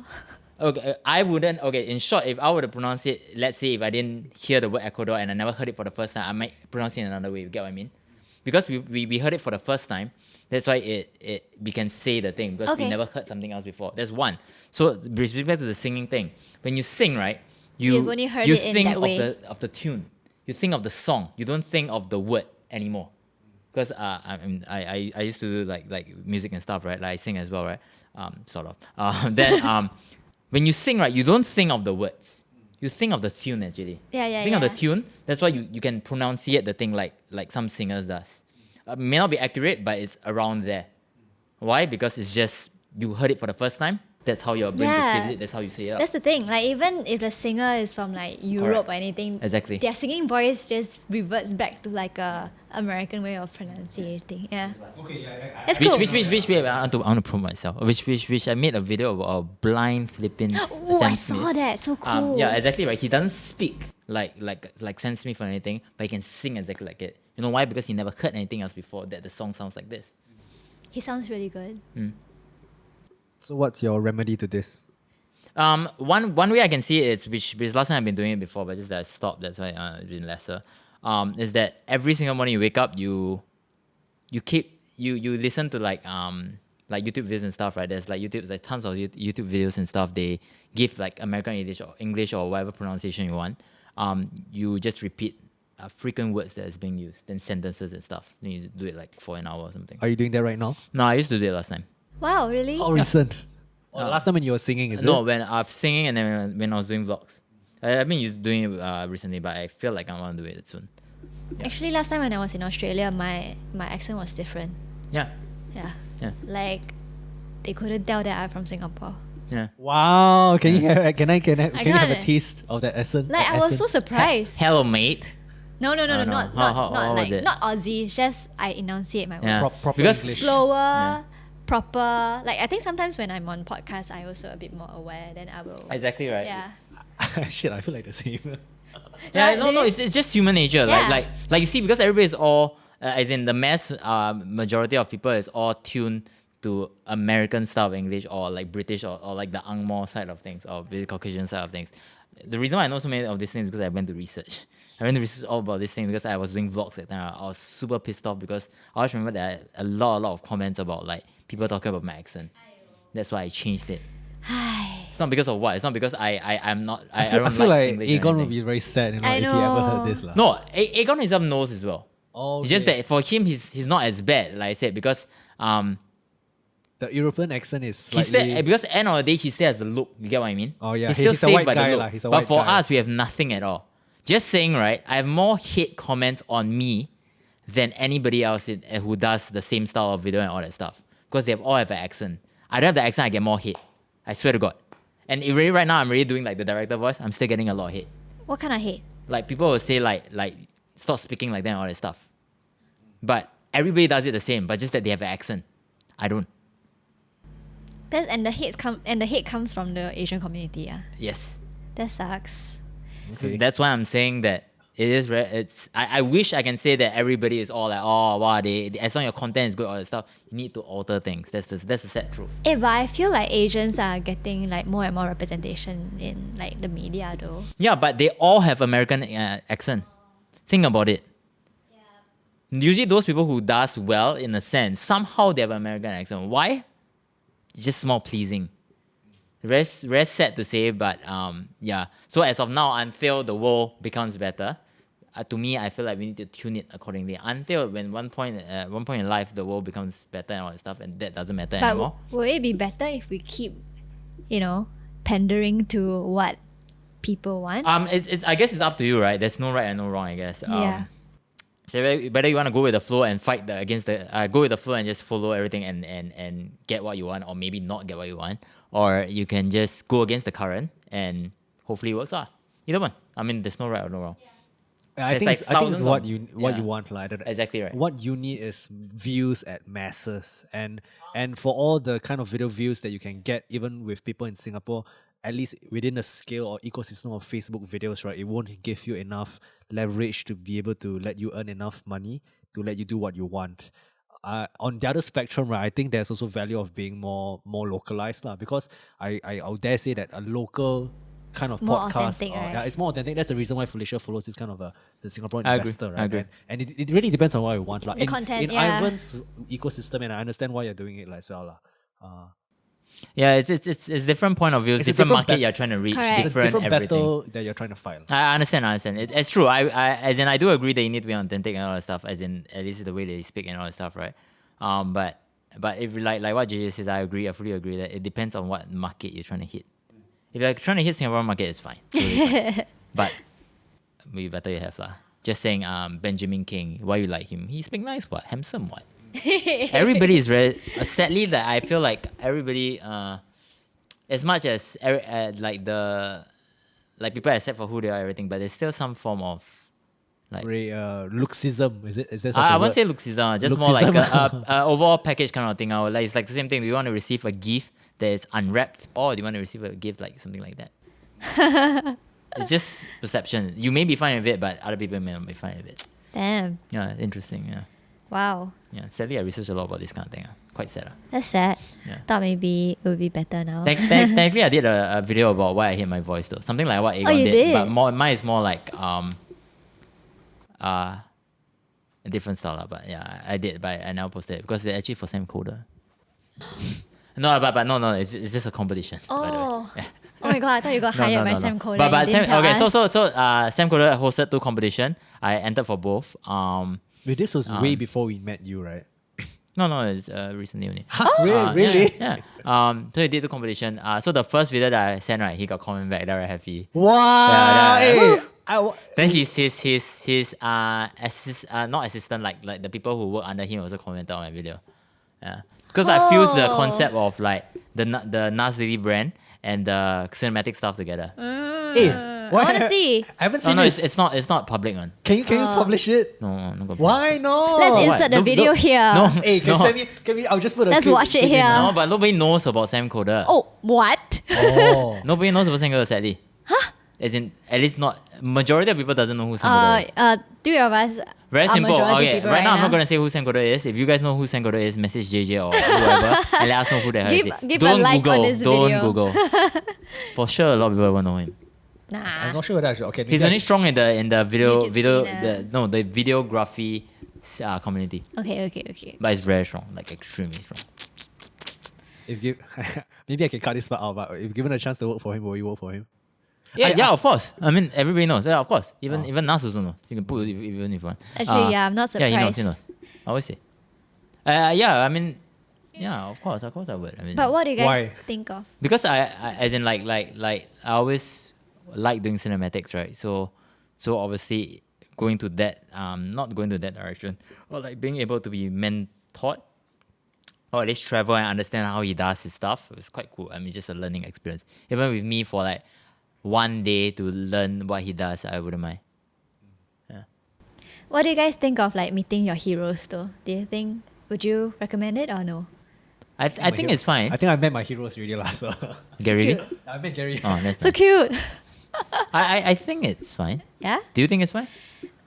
Okay, I wouldn't. Okay, in short, if I were to pronounce it, let's say if I didn't hear the word Ecuador and I never heard it for the first time, I might pronounce it in another way. You get what I mean? Because we heard it for the first time, that's why we can say the thing because we Okay. never heard something else before. That's one. So with respect to the singing thing, when you sing, right, You've only heard you it in think that way. of the tune, you think of the song, you don't think of the word anymore. Because I used to do like music and stuff, right? Like I sing as well, right? Sort of. Then when you sing, right, you don't think of the words. You think of the tune actually. Yeah, Think of the yeah. tune. That's why you can pronunciate the thing like some singers does. May not be accurate, but it's around there. Why? Because it's just you heard it for the first time. That's how your brain Yeah. perceives it. That's how you say it. That's the thing. Like even if the singer is from like Europe Correct. or anything, Exactly. their singing voice just reverts back to like a American way of pronouncing. Yeah. Okay, yeah. That's cool. Which I want to prove myself. Which I made a video about a blind Philippines. Oh, I Sam saw Smith. that. So cool. Yeah, exactly right. He doesn't speak like Sam Smith or anything, but he can sing exactly like it. You know why? Because he never heard anything else before that the song sounds like this. He sounds really good. So what's your remedy to this? One way I can see it is which last time I've been doing it before, but just that I stopped. That's why it's been lesser. Is that every single morning you wake up, you listen to like YouTube videos and stuff, right? There's like tons of YouTube videos and stuff. They give like American English or whatever pronunciation you want. You just repeat frequent words that is being used, then sentences and stuff. Then you do it like for an hour or something. Are you doing that right now? No, I used to do it last time. Wow, really? How recent? Last time when you were singing, is No, it? when I was singing and then when I was doing vlogs. I've been doing it recently, but I feel like I want to do it soon. Actually, last time when I was in Australia, my accent was different. Yeah, Yeah. Yeah. Like they couldn't tell that I'm from Singapore. yeah. Wow, can you have, can I can you have a can't. taste of that essence? Like that I was so essence? surprised. Hello, mate. No, no. not How was like it? not Aussie. Just I enunciate my words. Yeah, Proper because English. Slower, proper. Like I think sometimes when I'm on podcasts, I also a bit more aware. Then I will. exactly right. Yeah. Shit, I feel like the same. Yeah, Right, no, really? it's just human nature. Yeah. Like you see, because everybody is all, as in the mass majority of people is all tuned to American style of English or like British or like the Angmo side of things or the Caucasian side of things. The reason why I know so many of these things is because I went to research. I went to research all about this thing because I was doing vlogs at the time. I was super pissed off because I always remember that I had a lot of comments about like people talking about my accent. That's why I changed it. It's not because of what. It's not because I'm not. I I don't feel like Singlish or Aegon would anything. be very sad, I if he ever heard know. this. No, Aegon himself knows as well. Oh, It's just that for him, he's not as bad, like I said, because the European accent is he's slightly... still, because at the end of the day, he still has the look. You get what I mean? Oh, yeah. He's He- still he's a saved white by guy the lah. look. He's a But white for guy. us, we have nothing at all. Just saying, right? I have more hate comments on me than anybody else who does the same style of video and all that stuff. Because they all have an accent. I don't have the accent, I get more hate. I swear to God. And it really, right now, I'm really doing like the director voice. I'm still getting a lot of hate. What kind of hate? Like people will say like stop speaking like that and all that stuff. But everybody does it the same, but just that they have an accent. I don't. And the hate comes from the Asian community. Yeah. Yes. That sucks. So that's why I'm saying that it is. I wish I can say that everybody is all like, oh wow, they as long as your content is good, all that stuff. You need to alter things. That's the sad truth. But I feel like Asians are getting like more and more representation in like the media though. Yeah, but they all have American accent. Think about it. Usually those people who does well in a sense, somehow they have American accent. Why? It's just more pleasing. Very sad to say, but yeah. So as of now, until the world becomes better, to me, I feel like we need to tune it accordingly. Until when one point in life, the world becomes better and all that stuff, and that doesn't matter But anymore. will it be better if we keep, pandering to what people want? It's I guess it's up to you, right? There's no right and no wrong, I guess. Yeah. So whether you want to go with the flow and fight against the go with the flow and just follow everything and get what you want, or maybe not get what you want, or you can just go against the current and hopefully it works out. Either one. I mean, there's no right or no wrong. I There's think like it's, I think it's thousands what of- you yeah. want, like. Exactly right. What you need is views at masses, and for all the kind of video views that you can get, even with people in Singapore, at least within the scale or ecosystem of Facebook videos, right? It won't give you enough leverage to be able to let you earn enough money to let you do what you want. On the other spectrum, right, I think there's also value of being more localized, lah. Because I would dare say that a local kind of More podcast, authentic, right? yeah, it's more authentic. That's the reason why Felicia follows this kind of the Singaporean I agree, investor, I right? agree. And it really depends on what you want, lah. The content, in yeah. Ivan's ecosystem, and I understand why you're doing it as well, lah. Yeah, it's different point of view, It's a different different market bat- you're trying to reach, Correct. It's a different different everything. battle that you're trying to fight. I understand. It's true. As in I do agree that you need to be authentic and all that stuff. As in at least the way they speak and all that stuff, right? But if like what JJ says, I agree. I fully agree that it depends on what market you're trying to hit. If you're trying to hit Singapore market, it's fine. Totally fine. But we better you have lah. Just saying, Benjamin King, why you like him? He speak nice, what? Handsome, what? Everybody is very sadly that I feel like everybody as much as like people accept for who they are, everything, but there's still some form of like Luxism, is it? Is that such I a won't word? say looksism, just more like Looksism. a overall package kind of thing. Like it's like the same thing. Do you want to receive a gift that is unwrapped, or do you want to receive a gift like something like that? It's just perception. You may be fine with it, but other people may not be fine with it. Damn. Yeah, interesting. Yeah, Wow. yeah. Sadly, I researched a lot about this kind of thing. Quite sad. That's sad. Yeah. Thought maybe it would be better now. Technically, I did a video about why I hate my voice though. Something like what Aegon you did? but mine is more like a different style lah. But yeah, I did. But I now posted it because it's actually for Sam Coder. No, but no, it's just a competition. By the way. Oh. Oh my god, I thought you got hired by Sam Coder. But You didn't tell okay, us. so Sam Coder hosted 2 competition. I entered for both. Wait, this was way before we met you, right? No, it's recently only. Really? Yeah. So he did 2 competition. So the first video that I sent, right, he got comment back. They were happy. Wow! Yeah. Hey, Then his not assistant, like the people who work under him also commented on my video. Yeah. Because I fused the concept of like the Nas Daily brand and the cinematic stuff together. hey, I want to see. I haven't No, seen no, this. it's not public one. Can you publish it? No, no. Why no? Let's What? insert the No, video no, here. No, Hey, can no. send me? I'll just put a Let's clip- watch it clip in here. now. No, but nobody knows about Sam Coder. Oh, what? Oh. Nobody knows about Sam Coder, sadly. Huh? As in, at least not majority of people doesn't know who Sam Coder is. 3 of us. Very are simple. majority Okay, people right now I'm now. not gonna say who Sam Coder is. If you guys know who Sam Coder is, message JJ or whoever and let us know who the hell is it. Give a Don't like Google. on this Don't video. Google. For sure, a lot of people won't know him. I'm Nah. not sure whether I should. Okay, He's maybe only strong in the video YouTube scene, the videography community, Okay. but it's very strong, like extremely strong. if give, maybe I can cut this part out. But if given a chance to work for him, will you work for him? Yeah, of course. I mean, everybody knows. Yeah, of course. Even Nas also knows. You can put even if you want. Actually, yeah, I'm not Yeah, surprised. he knows. I always say. Yeah, I mean, yeah, of course I would. I mean, But what do you guys Why? think of? because I as in like I always like doing cinematics, right? So obviously going to that not going to that direction, or like being able to be mentored or at least travel and understand how he does his stuff. It's quite cool. I mean, just a learning experience. Even with me for like one day to learn what he does, I wouldn't mind. What do you guys think of like meeting your heroes though? Would you recommend it or no? I think it's fine. I think I met my heroes really last. So. Gary? cute. I met Gary. Oh, that's So nice. cute. I think it's fine. Yeah? Do you think it's fine?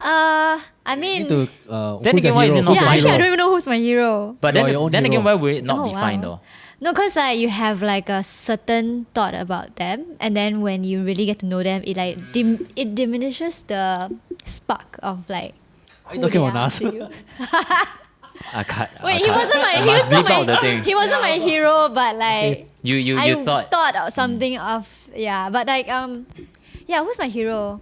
I You mean, need to, Then who's again, your why is hero? it not Who's yeah, your actually I hero? don't even know who's my hero. But You're your own then again, hero. why would it not Oh, be fine wow. though? No, because you have like a certain thought about them, and then when you really get to know them, it like it diminishes the spark of like Are you who talking they about are Nas? to you. Wait, he wasn't my. He was not my. He wasn't my hero, but like You I thought of something of but like yeah, who's my hero?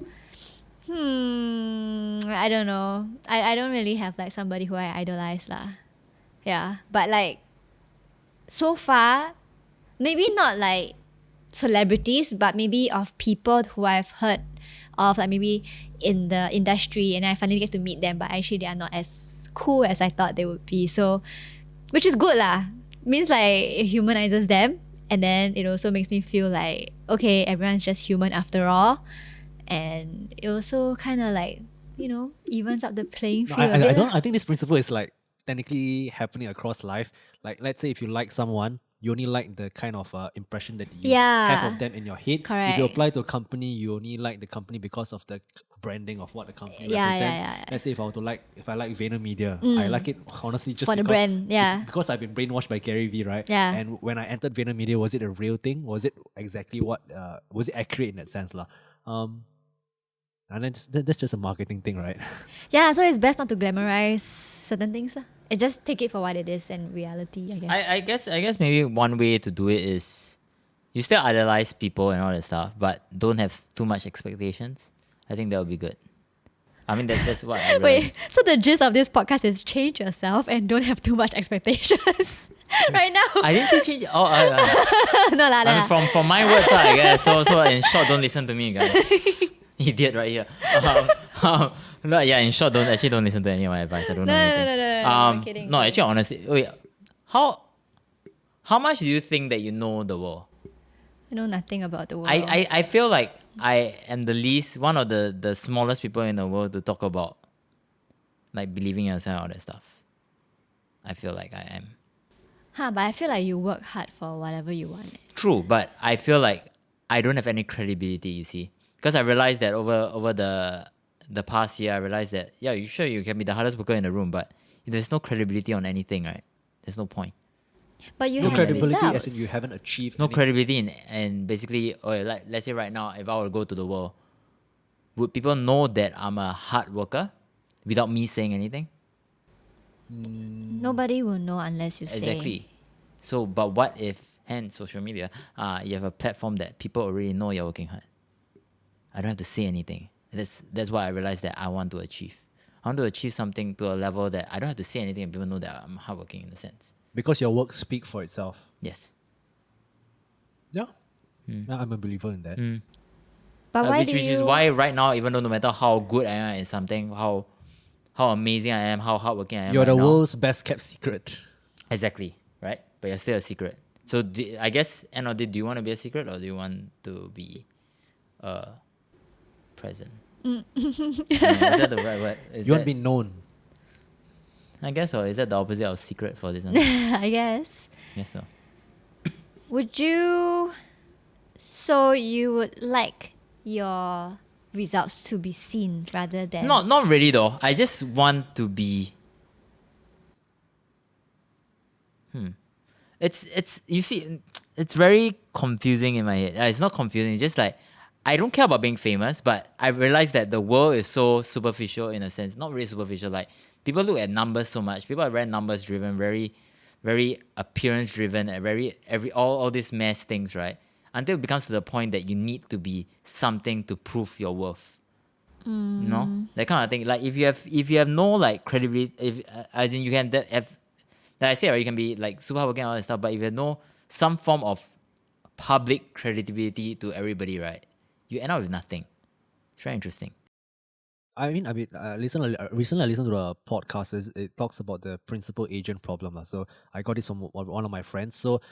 I don't know. I don't really have like somebody who I idolize lah. Yeah, but like so far, maybe not like celebrities, but maybe of people who I've heard of, like maybe in the industry, and I finally get to meet them, but actually they are not as cool as I thought they would be. So, which is good lah. Means like it humanizes them, and then it also makes me feel like okay, everyone's just human after all, and it also kind of like evens up the playing field. I don't. I think this principle is like technically happening across life. Like, let's say if you like someone, you only like the kind of impression that you have of them in your head. Correct. If you apply to a company, you only like the company because of the branding of what the company represents. Let's say if I like VaynerMedia, I like it honestly just for the brand. Yeah. because I've been brainwashed by Gary Vee, right? Yeah. And when I entered VaynerMedia, was it a real thing? Was it exactly what? Was it accurate in that sense, lah? And then that's just a marketing thing, right? Yeah, so it's best not to glamorize certain things. And just take it for what it is and reality, I guess. I guess maybe one way to do it is you still idolize people and all that stuff, but don't have too much expectations. I think that would be good. I mean that's what I realized. Wait, so the gist of this podcast is change yourself and don't have too much expectations. Right now. I didn't say change. No lah. I mean, from my words, I guess. So in short, don't listen to me, guys. Idiot right here. No, yeah, in short, don't listen to any of my advice. I don't know anything. No, I'm kidding. No, actually, honestly, wait, how much do you think that you know the world? I know nothing about the world. I feel like I am the least, one of the smallest people in the world to talk about like believing in yourself and all that stuff. I feel like I am. But I feel like you work hard for whatever you want. True, but I feel like I don't have any credibility, you see. Because I realized that over the past year, I realized that, yeah, you can be the hardest worker in the room, but if there's no credibility on anything, right? There's no point. But you no have credibility results. as in you haven't achieved No anything. credibility and basically, like let's say right now, if I were to go to the world, would people know that I'm a hard worker without me saying anything? Nobody will know unless you say. Exactly. So, but what if, hence social media, you have a platform that people already know you're working hard. I don't have to say anything. That's what I realized that I want to achieve. I want to achieve something to a level that I don't have to say anything and people know that I'm hardworking in a sense. Because your work speaks for itself. Yes. Yeah. I'm a believer in that. But why which is why right now, even though no matter how good I am in something, how amazing I am, how hardworking I am, You're right the now, world's best kept secret. Exactly, right? But you're still a secret. So I guess, end of the day, do you want to be a secret or do you want to be present? Is that the right word? You want to be known. I guess, or is that the opposite of secret for this one? I guess. Yes, so. Would you... So you would like your results to be seen rather than... Not really though. I just want to be... It's you see, it's very confusing in my head. It's not confusing, it's just like I don't care about being famous, but I realize that the world is so superficial in a sense. Not really superficial, like people look at numbers so much. People are very numbers driven, very, very appearance driven, and all these mass things, right? Until it becomes to the point that you need to be something to prove your worth. You know? That kind of thing. Like if you have no like credibility, as in you can have, like I said, right, you can be like super hardworking and all that stuff, but if you have no some form of public credibility to everybody, right? You end up with nothing. It's very interesting. I mean, recently I listened to a podcast. It talks about the principal agent problem. So I got this from one of my friends. So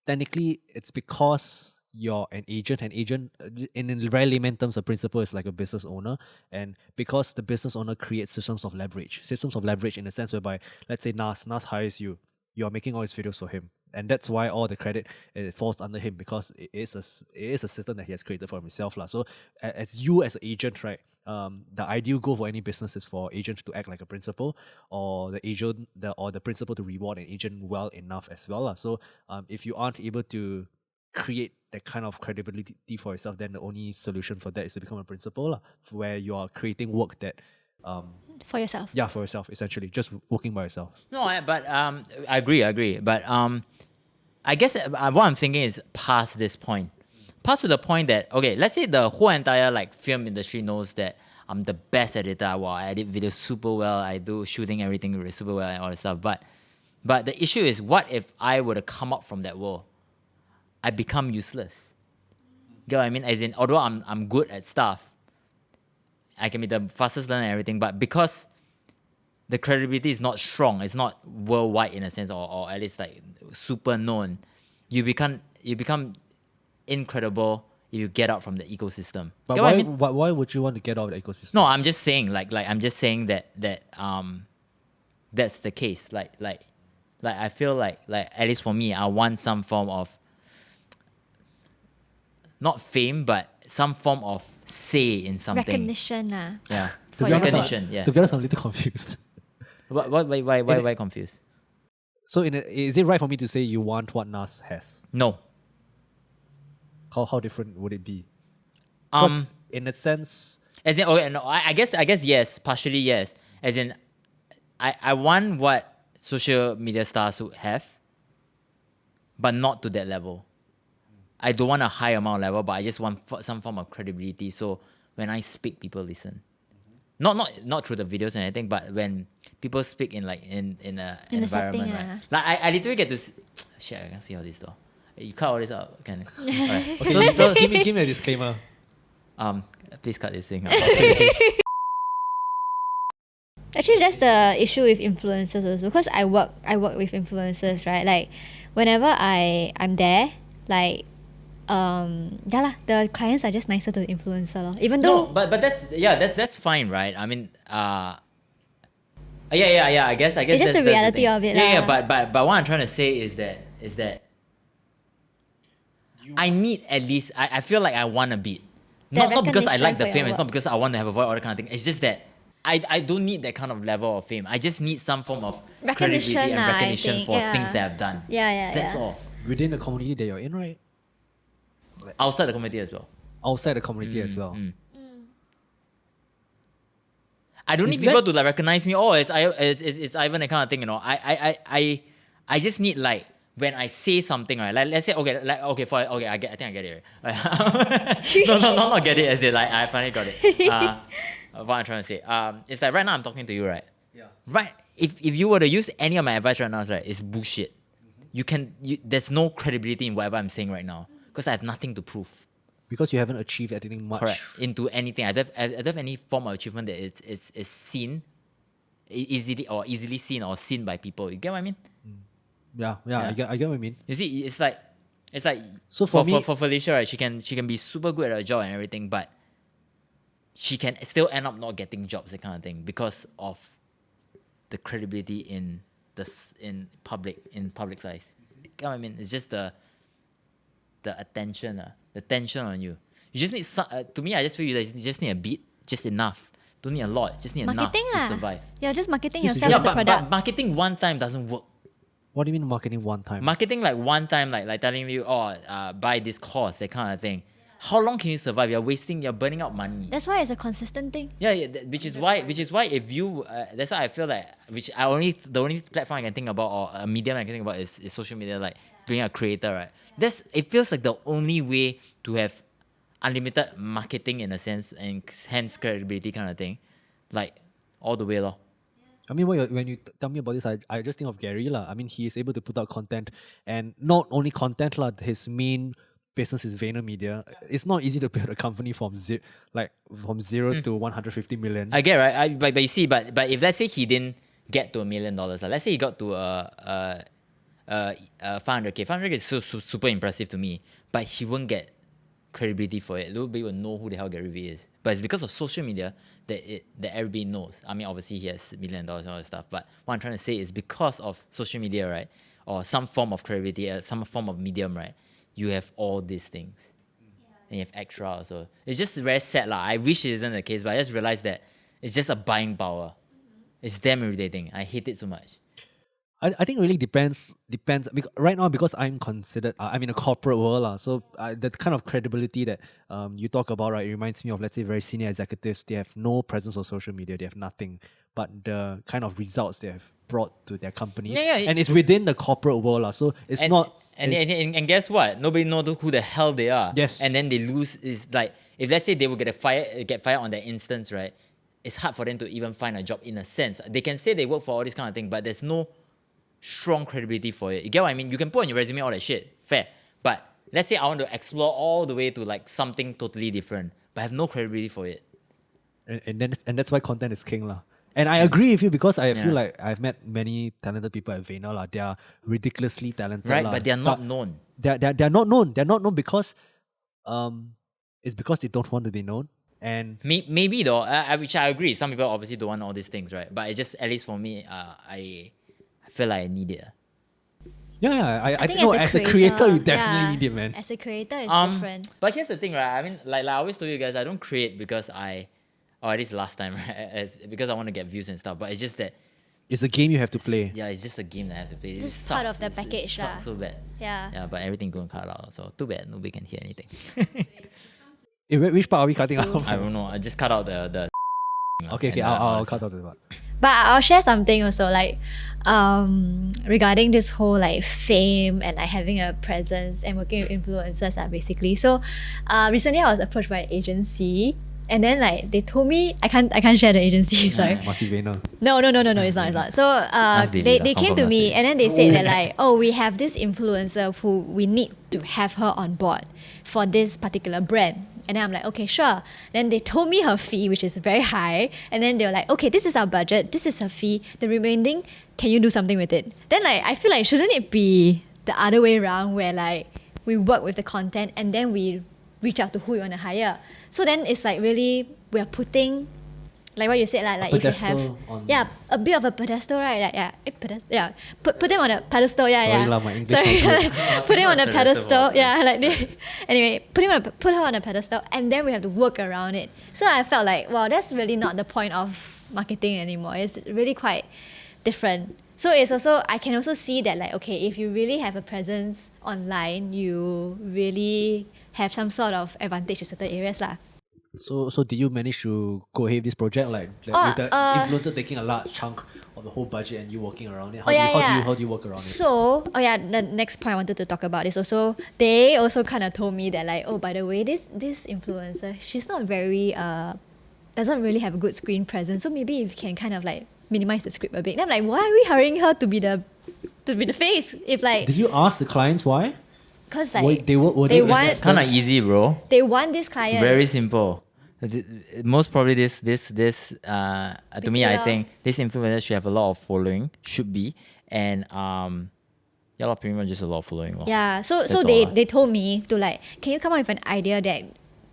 technically, it's because you're an agent. An agent, in very layman terms, a principal is like a business owner. And because the business owner creates systems of leverage in the sense whereby, let's say Nas hires you. You're making all his videos for him. And that's why all the credit falls under him, because it is a system that he has created for himself. So as you as an agent, right, the ideal goal for any business is for agents to act like a principal, or the principal to reward an agent well enough as well. So if you aren't able to create that kind of credibility for yourself, then the only solution for that is to become a principal, where you are creating work that For yourself. Yeah, for yourself, essentially. Just working by yourself. No, but I agree. But I guess what I'm thinking is past this point. Past to the point that, okay, let's say the whole entire like film industry knows that I'm the best editor. Well, I edit videos super well. I do shooting everything really super well and all that stuff. But the issue is, what if I were to come up from that world? I become useless. You know what I mean? As in, although I'm good at stuff, I can be the fastest learner and everything, but because the credibility is not strong, it's not worldwide in a sense, or at least like super known, you become incredible if you get out from the ecosystem. But Get why, what I mean? why would you want to get out of the ecosystem? No, I'm just saying I'm just saying that that's the case. Like I feel like at least for me, I want some form of not fame, but some form of say in something. Recognition. Yeah. For be honest, Recognition. Yeah. To be honest, I'm a little confused. Why confused? So is it right for me to say you want what Nas has? No. How different would it be? Because in a sense, As in, okay, no, I guess yes, partially yes. As in, I want what social media stars would have, but not to that level. I don't want a high amount level, but I just want some form of credibility. So when I speak, people listen. Not through the videos and anything, but when people speak in like in a In a environment, setting, right? Like I literally get to shit. I can see all this though. You cut all this out, can? Alright. okay, so give me a disclaimer. Please cut this thing out. Actually, that's the issue with influencers also. Because I work with influencers, right? Like, whenever I'm there, like, the clients are just nicer to the influencer, lor. Even though No, but that's fine, right? I mean, yeah. I guess It's just that's the reality thing. of it, Yeah, lah. but what I'm trying to say is that I need at least I feel like I want a beat. Not because I like the recognition for fame. your It's not work. because I want to have a voice or that kind of thing. It's just that I don't need that kind of level of fame. I just need some form of credibility Recognition, and I recognition think, for yeah. things that I've done. Yeah. That's all. Within the community that you're in, right? Outside the community as well. Outside the community as well. I don't Is need people that- to like recognize me. Oh, it's Ivan, that kind of thing. You know, I just need like when I say something, right? Like let's say I think I get it. Right? not get it as in like I finally got it. What I'm trying to say. It's like right now I'm talking to you, right? Yeah. Right. If you were to use any of my advice right now, right, it's bullshit. There's no credibility in whatever I'm saying right now because I have nothing to prove. Because you haven't achieved anything much. Correct. Into anything. I don't have any form of achievement that it's seen easily seen or seen by people. You get what I mean? Yeah. I get what you mean. You see, it's like So for me- for Felicia, right, she can be super good at her job and everything, but she can still end up not getting jobs, that kind of thing, because of the credibility in public size. You get what I mean? It's just the attention, the tension on you. You just need to me, I just feel you just need a beat, just enough. Don't need a lot, just need marketing, enough to survive. You're just marketing Yes, yourself yeah, as a but product. marketing one time doesn't work. What do you mean marketing one time? Marketing like one time, like telling you, buy this course, that kind of thing. How long can you survive? You're burning out money. That's why it's a consistent thing. Yeah, which is why if you that's why I feel like the only platform I can think about or a medium I can think about is social media, like being a creator, right? It feels like the only way to have unlimited marketing in a sense and hence credibility kind of thing, like all the way lor. I mean, when you tell me about this, I just think of Gary lah. I mean, he is able to put out content, and not only content lah. His main business is VaynerMedia. It's not easy to build a company from zero to 150 million. I get right, but you see, but if let's say he didn't get to $1 million, let's say he got to 500K. 500K is super impressive to me, but he won't get credibility for it. Nobody will know who the hell Gary Vee is. But it's because of social media that everybody knows. I mean, obviously he has $1 million and all that stuff. But what I'm trying to say is because of social media, right, or some form of credibility, some form of medium, right, you have all these things. And you have extra also. It's just very sad lah. I wish it isn't the case, but I just realized that it's just a buying power. It's damn irritating. I hate it so much. I think it really depends. Right now, because I'm considered, I'm in a corporate world, so the kind of credibility that you talk about, right, it reminds me of, let's say, very senior executives. They have no presence on social media. They have nothing, but the kind of results they have brought to their companies, and it's within the corporate world, so it's not. And guess what? Nobody knows who the hell they are. Yes. And then they lose. Is like if let's say they will get fired on that instance, right? It's hard for them to even find a job in a sense. They can say they work for all this kind of thing, but there's no strong credibility for it. You get what I mean? You can put on your resume all that shit. Fair. But let's say I want to explore all the way to like something totally different, but I have no credibility for it. And that's why content is king, lah. And I agree with you because I feel like I've met many talented people at Vayner, lah. They are ridiculously talented, Right? lah. But they are not known. They're not known. They're not known because it's because they don't want to be known. And Maybe though, which I agree. Some people obviously don't want all these things, right? But it's just, at least for me, I feel like I need it. I think know as a creator you definitely need it, man. As a creator, it's different. But here's the thing, right? I mean, like I always told you guys, I don't create because at least last time, right? Because I want to get views and stuff. But it's just that It's a game you have to play. Yeah, it's just a game that I have to play. It Just just part sucks. of the package, It sucks so bad. Yeah. Yeah, but everything going cut out. So too bad nobody can hear anything. Which part are we cutting out? I don't know. I just cut out the. Okay, I'll cut out the part. But I'll share something also, like regarding this whole like fame and like having a presence and working with influencers, basically. So recently I was approached by an agency, and then like they told me I can't share the agency. Sorry. Must be Vayner. No, it's not. So Daily they came to me and then they said that like, oh, we have this influencer who we need to have her on board for this particular brand. And then I'm like, okay, sure. Then they told me her fee, which is very high. And then they were like, okay, this is our budget. This is her fee. The remaining, can you do something with it? Then like, I feel like, shouldn't it be the other way around where like we work with the content and then we reach out to who you want to hire? So then it's like really, we're putting, like what you said, like if you have, a bit of a pedestal, right? Like, put them on a pedestal, Sorry lah, my English not good. put him on a pedestal, anyway, put her on a pedestal, and then we have to work around it. So I felt like, wow, that's really not the point of marketing anymore. It's really quite different. So it's also, I can also see that like, okay, if you really have a presence online, you really have some sort of advantage in certain areas lah. So did you manage to go ahead with this project, like with the influencer taking a large chunk of the whole budget and you working around it? How do you work around it? So, the next point I wanted to talk about is also, they also kind of told me that like, oh, by the way, this influencer, she's not very, doesn't really have a good screen presence. So maybe if you can kind of like minimize the script a bit. And I'm like, why are we hurrying her to be the face? If like, Did you ask the clients why? because like they want It's kind of easy, bro. they want this client. Very simple. Most probably this to me, I think this influencer should have a lot of following, should be, and pretty much just a lot of following. Yeah, so That's all they told me to like, can you come up with an idea that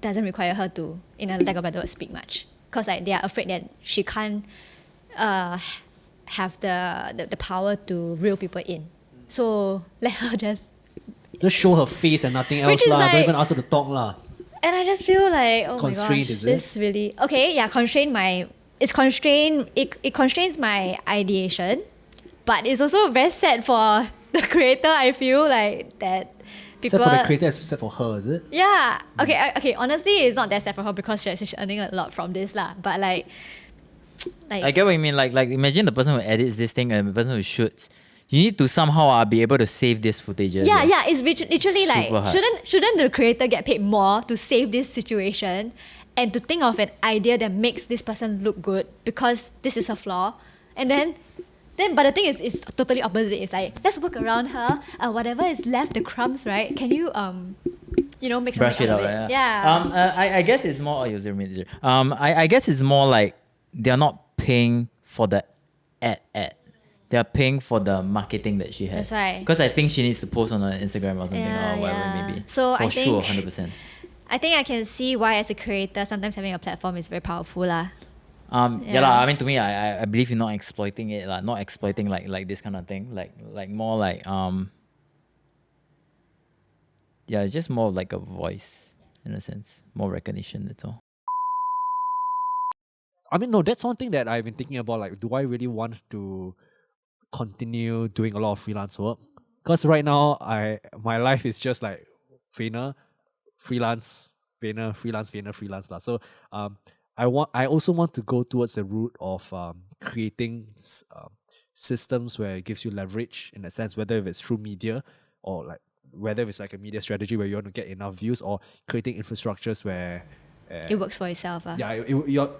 doesn't require her to, in a lack of a better word, speak much, because like they are afraid that she can't have the power to reel people in. So let her just show her face and nothing else Which is lah. like- Don't even ask her to talk lah. And I just feel like, oh Constrained, my gosh, is it? this really it constrains my ideation, but it's also very sad for the creator. I feel like that people. Except for the creator, except for her, is it? Yeah. Okay. Honestly, it's not that sad for her because she's earning a lot from this lah. But like, I get what you mean. Like imagine the person who edits this thing and the person who shoots. You need to somehow be able to save this footage. yeah. It's literally like, Super hard. shouldn't the creator get paid more to save this situation and to think of an idea that makes this person look good because this is a flaw, and then but the thing is, it's totally opposite. It's like, let's work around her. Whatever is left, the crumbs, right? Can you make Brush something it out up, of it? yeah. I guess it's more. I guess it's more like they're not paying for the ad. They're paying for the marketing that she has. That's right. Because I think she needs to post on her Instagram or something or whatever maybe. So for I sure, think 100%. I think I can see why as a creator sometimes having a platform is very powerful lah. I mean, to me, I believe in not exploiting it, not exploiting like this kind of thing, like more like it's just more like a voice in a sense, more recognition. That's all. I mean, no, that's one thing that I've been thinking about. Like, do I really want to continue doing a lot of freelance work. Because right now my life is just like Vayner, freelance, Vayner, freelance, Vayner, freelance lah. So I also want to go towards the route of creating systems where it gives you leverage in a sense, whether if it's through media or like whether it's like a media strategy where you want to get enough views, or creating infrastructures where It works for itself. yeah,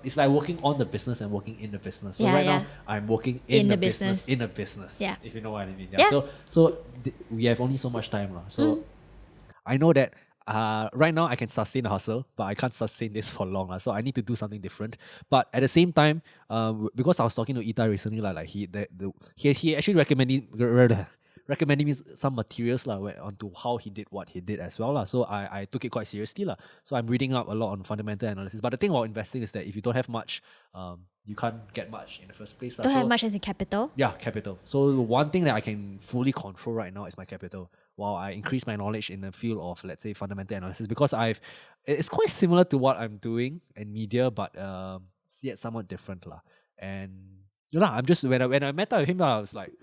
it's like working on the business and working in the business. So Yeah, right yeah. now I'm working in the the business, business. in a business. Yeah. If you know what I mean. Yeah. So we have only so much time lah. So I know that right now I can sustain the hustle, but I can't sustain this for long lah. So I need to do something different. But at the same time, because I was talking to Ita recently, like he actually recommending me some materials lah onto how he did what he did as well lah. So I took it quite seriously lah. So I'm reading up a lot on fundamental analysis. But the thing about investing is that if you don't have much, you can't get much in the first place lah. Don't So have much as in capital. yeah, capital. So the one thing that I can fully control right now is my capital. While I increase my knowledge in the field of, let's say, fundamental analysis, because it's quite similar to what I'm doing in media, but yet somewhat different lah. And you know, I'm just when I met up with him, I was like,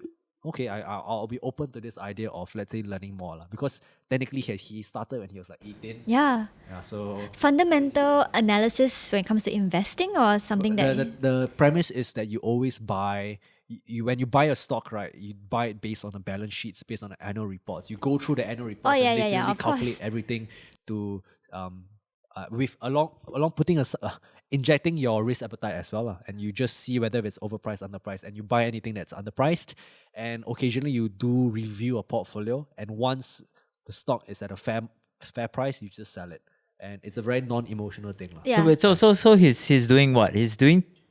okay, I'll be open to this idea of, let's say, learning more lah. Because technically he started when he was like 18. Yeah. Yeah, so Fundamental analysis when it comes to investing or something that. the premise is that you always buy. You when you buy a stock, right, you buy it based on the balance sheets, based on the annual reports. You go through the annual reports yeah, and yeah, yeah, literally of calculate course. everything to with along putting injecting your risk appetite as well, and you just see whether it's overpriced, underpriced, and you buy anything that's underpriced, and occasionally you do review a portfolio, and once the stock is at a fair price, you just sell it, and it's a very non-emotional thing lah. Yeah. So he's doing what?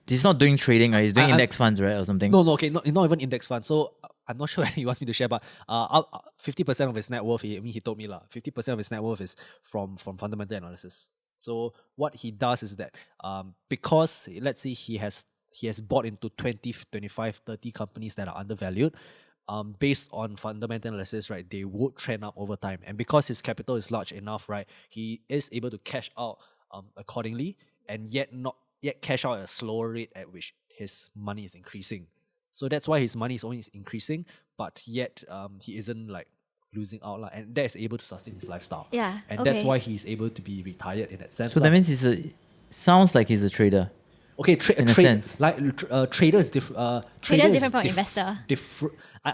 He's not doing trading, right? He's doing index funds, right, or something. No, okay, not even index fund. So I'm not sure whether he wants me to share, but 50% of his net worth, he told me 50% of his net worth is from fundamental analysis. So what he does is that because let's say he has bought into 20, 25, 30 companies that are undervalued, based on fundamental analysis, right, they would trend up over time. And because his capital is large enough, right, he is able to cash out accordingly, and yet cash out at a slower rate at which his money is increasing. So that's why his money is only increasing, but yet he isn't like losing out lah, and that is able to sustain his lifestyle. Yeah, and that's okay. why he's able to be retired in that sense. So that means sounds like he's a trader. Okay, in a sense. like trader is different. Trader is different from investor.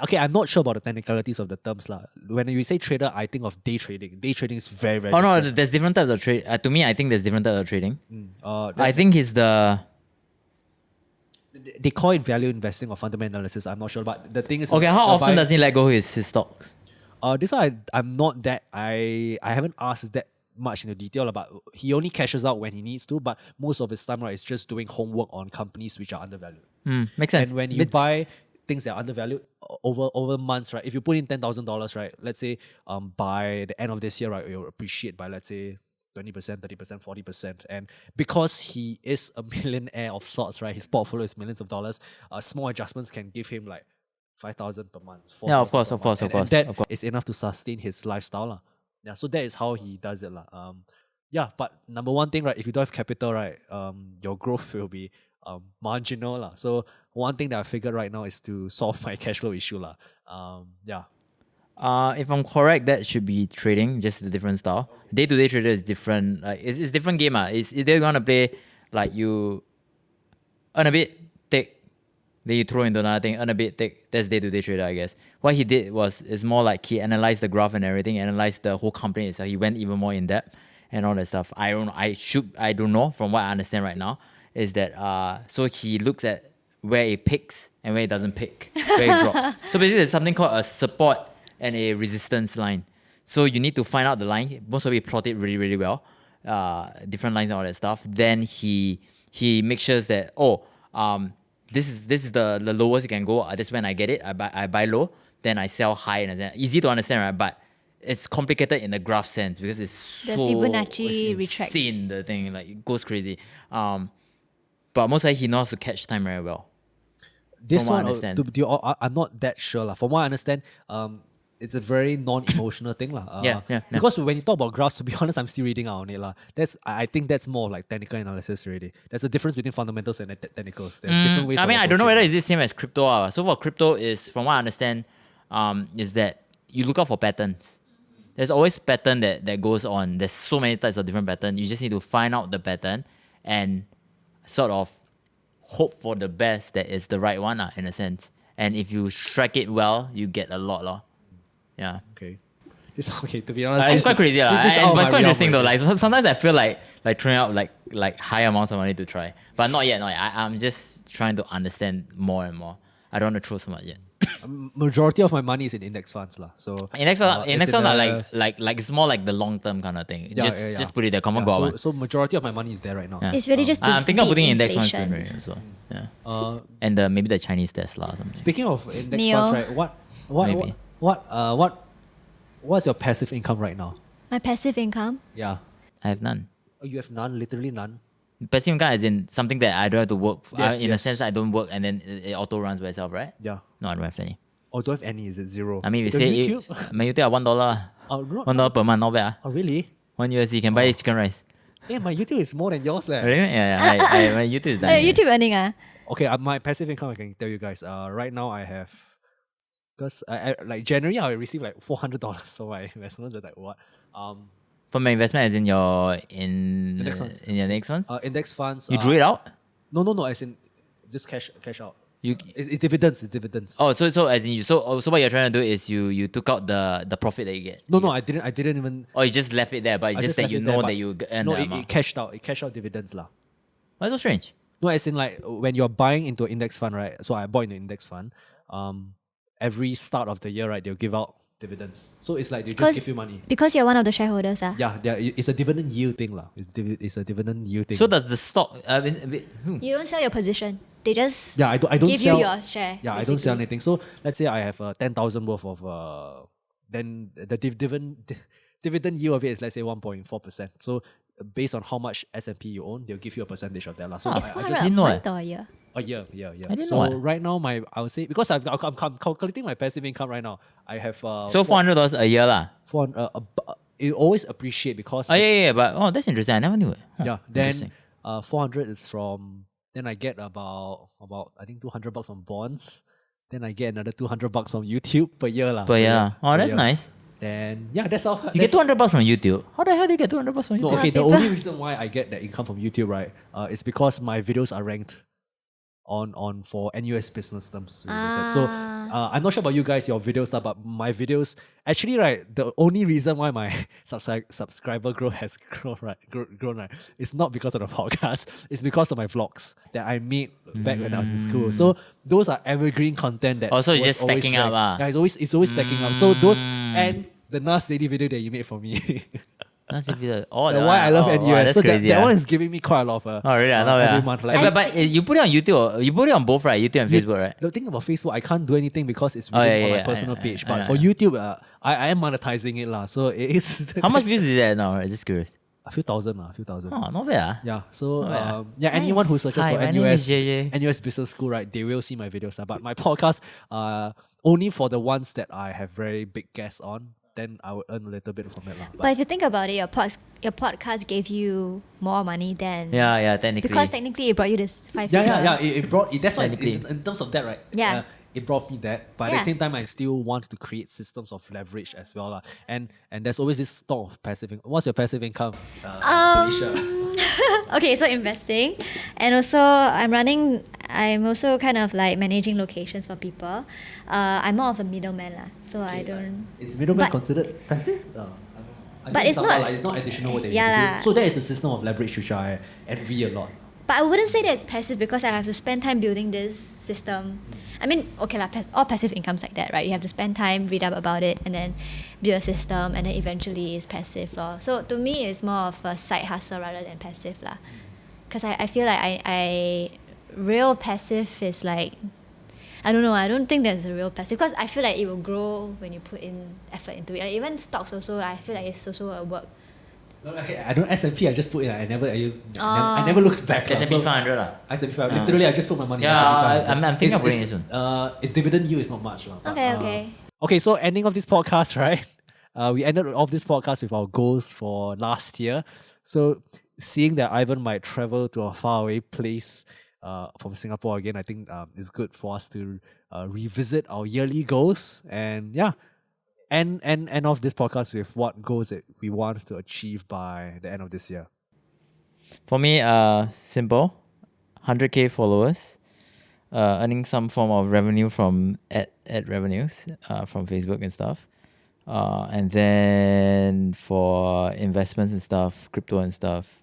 Okay, I'm not sure about the technicalities of the terms lah. When you say trader, I think of day trading. Day trading is very very. Oh no, different. there's different types of trade. To me, I think there's different types of trading. I That- think he's the they call it value investing or fundamental analysis. I'm not sure, but the thing is, okay. How often does he let go his stocks? This one I'm not that I haven't asked that much into detail about. He only cashes out when he needs to, but most of his time, right, is just doing homework on companies which are undervalued. Makes sense. And when you buy things that are undervalued over months, right, if you put in $10,000, right, let's say by the end of this year, right, it will appreciate by, let's say, 20%, 30%, 40%. And because he is a millionaire of sorts, right, his portfolio is millions of dollars, small adjustments can give him like 5,000 per month. Yeah, of 4,000 course, per of course, month. of course, And that of course. is enough to sustain his lifestyle lah. Yeah, so that is how he does it lah. Yeah, but number one thing, right, if you don't have capital, right, your growth will be marginal lah. So one thing that I figured right now is to solve my cash flow issue lah. Yeah. If I'm correct, that should be trading, just a different style. Day-to-day trader is different. Like it's different game. It's they're gonna play like you earn a bit, take, then you throw into another thing, earn a bit, take. That's day-to-day trader, I guess. What he did is more like he analyzed the graph and everything, analyzed the whole company itself. He went even more in depth and all that stuff. I don't know from what I understand right now is that so he looks at where it picks and where it doesn't pick, where it drops. So basically, there's something called a support and a resistance line. So you need to find out the line. Most of it plot it really, really well. Different lines and all that stuff. Then he makes sure that this is the lowest it can go. That's when I get it. I buy low, then I sell high. And easy to understand, right? But it's complicated in the graph sense because it's The so Fibonacci it's retract. insane. The thing like it goes crazy. But most likely he knows to catch time very well. This From what I one, understand. I'm not that sure lah. From what I understand, it's a very non-emotional thing lah. Yeah. Because when you talk about graphs, to be honest, I'm still reading out on it lah. I think that's more like technical analysis already. There's a difference between fundamentals and technicals. There's different ways. I mean, of I don't know approaching whether it. it's the same as crypto. So for crypto is, from what I understand, is that you look out for patterns. There's always pattern that goes on. There's so many types of different patterns. You just need to find out the pattern and sort of hope for the best that is the right one in a sense. And if you strike it well, you get a lot. Yeah. Okay. Okay, to be honest, It's quite crazy. this is But out of it's my quite interesting though. realm Like sometimes I feel like throwing out like high amounts of money to try. But not yet. I'm just trying to understand more and more. I don't want to throw so much yet. Majority of my money is in index funds lah. So Index it's funds in are a- like it's more like the long term kind of thing. Yeah, Just put it there, come on, Yeah, go so, out. so majority of my money is there right now. Yeah. It's really just to I'm thinking of beat putting index funds soon, inflation. right? So yeah. Uh, And maybe the Chinese Tesla or something. Speaking of index Neo. funds, right? Maybe. What's your passive income right now? My passive income. Yeah. I have none. Oh, you have none, literally none. Passive income is in something that I don't have to work. Yes, in a yes. sense, I don't work and then it auto runs by itself, right? Yeah. No, I don't have any. Or do I have any? Is it zero? I mean, we The say YouTube? my YouTube at $1. Oh, no, $1 per month, not bad. oh, really? $1 you can buy chicken rice. Yeah, my YouTube is more than yours, leh. Really? Yeah. My YouTube is done. YouTube earning Okay, my passive income, I can tell you guys. Right now I have, because like January I receive like $400 for my investments. Like what? For my investment, as in your Index funds. in your next one, Index funds. you drew it out. No. As in, just cash out. You It's dividends. It's dividends. oh so as in so what you're trying to do is you took out the profit that you get. No, I didn't even. Or you just left it there, but it's I just that left you it there, know but that you earn No, the it amount. cashed out. It cashed out dividends lah. Why so strange? No, as in like when you're buying into an index fund, right? So I bought into an index fund. Every start of the year, right, they'll give out dividends. So it's like they just give you money. because you're one of the shareholders. Yeah, it's a dividend yield thing lah. It's a dividend yield thing. So does the stock? You don't sell your position. They just yeah, I don't give sell. you your share. Yeah, I don't sell basically. anything. So let's say I have 10,000 worth of then the dividend yield of it is let's say 1.4%. So based on how much S&P you own, they'll give you a percentage of that lah. So It's I for just didn't know month it. or a year. a year. I didn't So know it. right now I would say because I'm calculating my passive income right now. I have So $400 a year lah. it always appreciate because Oh yeah. But that's interesting. I never knew it. Huh, yeah. Then interesting. 400 is from. Then I get about I think $200 from bonds. Then I get another $200 from YouTube per year lah. But yeah. Oh, per that's year. nice. Then yeah, that's how You get $200 from YouTube. How the hell do you get $200 from YouTube? No, okay. The people- only reason why I get that income from YouTube, right, is because my videos are ranked on for NUS business terms related. So I'm not sure about you guys, your videos are, but my videos actually, right, the only reason why my subscriber growth has grown right, is not because of the podcast. It's because of my vlogs that I made back when I was in school. So those are evergreen content that Also, it's was just always stacking up, ranked. Yeah, it's always stacking up. So those and the Nas Daily video that you made for me. That's a video. Oh, The that why one. I love Oh, NUS. wow, that's So crazy. that one is giving me quite a lot of Oh, really? I know. every month. Like, But you put it on YouTube. You put it on both, right? YouTube and Facebook, right? the thing about Facebook, I can't do anything because it's Oh, written yeah, on my yeah, personal I- page. I But know, for I know. YouTube, I am monetizing it lah. So it is How much views is that now? Right? Just curious. a few thousand. Oh, not bad. Yeah. So bad. anyone who searches Hi, for my name is NUS JJ. NUS Business School, right, they will see my videos. But my podcast, only for the ones that I have very big guests on, then I will earn a little bit from it lah. But if you think about it, your podcast gave you more money than Yeah, technically. because technically it brought you this five. Yeah. It brought. That's why Technically. in terms of that, right? Yeah. It brought me that, but at Yeah. the same time, I still want to create systems of leverage as well, lah. And there's always this thought of passive income. What's your passive income, Felicia? Okay, so investing, and also I'm also kind of like managing locations for people. I'm more of a middleman lah, so I don't. Is middleman But- considered passive? I But think it's somehow, not- like, it's not additional work that Yeah you lah. do. So there is a system of leverage which I envy a lot. But I wouldn't say that it's passive because I have to spend time building this system. I mean, okay lah, all passive income's like that, right? You have to spend time, read up about it, and then build a system, and then eventually it's passive lor. So to me, it's more of a side hustle rather than passive lah. Because I feel like I real passive is like, I don't know, I don't think there's a real passive because I feel like it will grow when you put in effort into it. Like even stocks also, I feel like it's also a work. No, okay, I don't S&P. I just put in. I never looked back. lah. S&P So 500 lah. S&P 500. Literally, I just put my money. Yeah, in S&P 500. I'm thinking of putting It's- it soon. Its dividend yield is not much lah. But, Okay. Okay, so ending of this podcast, right? We ended off this podcast with our goals for last year. So seeing that Ivan might travel to a faraway place from Singapore again, I think it's good for us to revisit our yearly goals and end off this podcast with what goals that we want to achieve by the end of this year. For me, simple, 100K followers, earning some form of revenue from ad revenues from Facebook and stuff. And then for investments and stuff, crypto and stuff.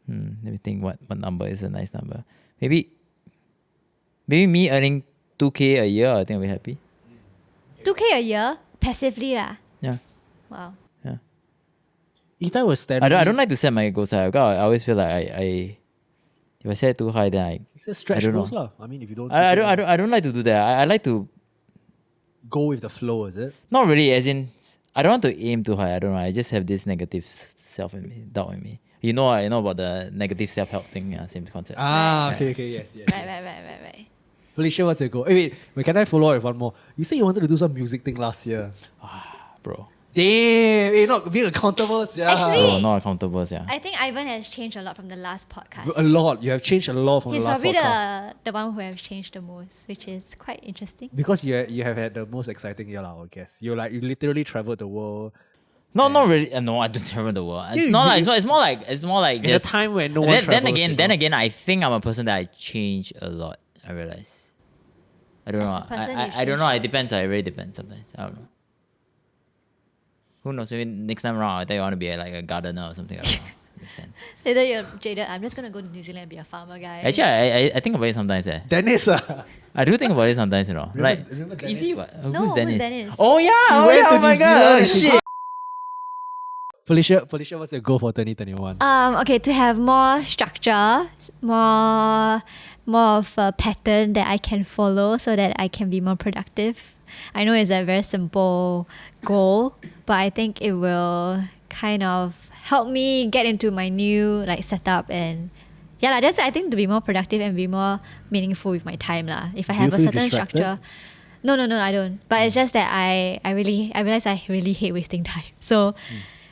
Let me think what number is a nice number. Maybe me earning 2K a year, I think I'll be happy. 2K a year passively lah. Yeah. Wow. Itai was standing. I don't like to set my goals high. I always feel like I if I set it too high, then I It's a stretch I don't goals know. lah. I mean, if you don't, I don't like to do that. I like to go with the flow, is it? not really as in I don't want to aim too high. I don't know. I just have this negative self in me, doubt in me. You know about the negative self-help thing. Yeah, same concept. Okay, yes. Right. Felicia, what's your goal? Wait, can I follow up with one more? You said you wanted to do some music thing last year. Bro. Damn, not being accountable, yeah. Actually, Bro, not accountable, yeah. I think Ivan has changed a lot from the last podcast. A lot. You have changed a lot from He's the last probably podcast. the one who has changed the most, which is quite interesting. Because you have had the most exciting year, I guess. You literally traveled the world. No, not really. No, I don't travel the world. It's Dude, not like you- it's more like In a just time when no one then travels, again, you then know. again, I think I'm a person that I change a lot. I realize. I don't As know. a person, you I don't know. change It depends. It really depends sometimes. I don't know. Who knows? Maybe next time around, I think I want to be like a gardener or something. I don't know. Makes sense. Later you're jaded. I'm just gonna go to New Zealand and be a farmer, guys. Actually, I think about it sometimes. Dennis, I do think about it sometimes. You know, remember easy. Dennis? What? No, Who's who's Dennis? Dennis? Oh yeah. went to Oh my New god. Zealand. Shit. Felicia, what's your goal for 2021? Okay, to have more structure, more of a pattern that I can follow so that I can be more productive. I know it's a very simple goal, but I think it will kind of help me get into my new setup and just I think to be more productive and be more meaningful with my time lah. If I Do you have a feel certain distracted? structure. No, I don't. But it's just that I realize I really hate wasting time. So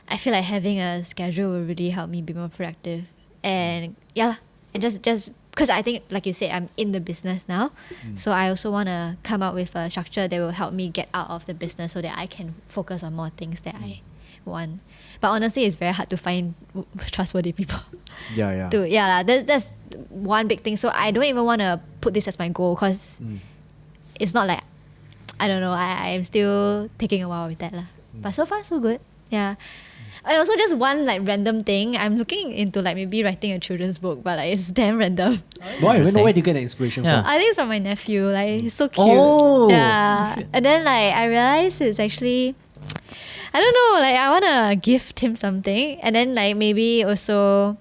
I feel like having a schedule will really help me be more productive. And and just because I think, like you said, I'm in the business now. So I also want to come up with a structure that will help me get out of the business so that I can focus on more things that I want. But honestly, it's very hard to find trustworthy people. Yeah. That's one big thing. So I don't even want to put this as my goal because it's not like, I don't know, I'm still taking a while with that lah. But so far so good. Yeah. And also just one random thing, I'm looking into maybe writing a children's book, but it's damn random. Why? Interesting. Where do you get the inspiration Yeah. from? I think it's from my nephew. He's so cute. Oh. Yeah. And then I realized it's actually, I don't know, I want to gift him something. And then maybe also,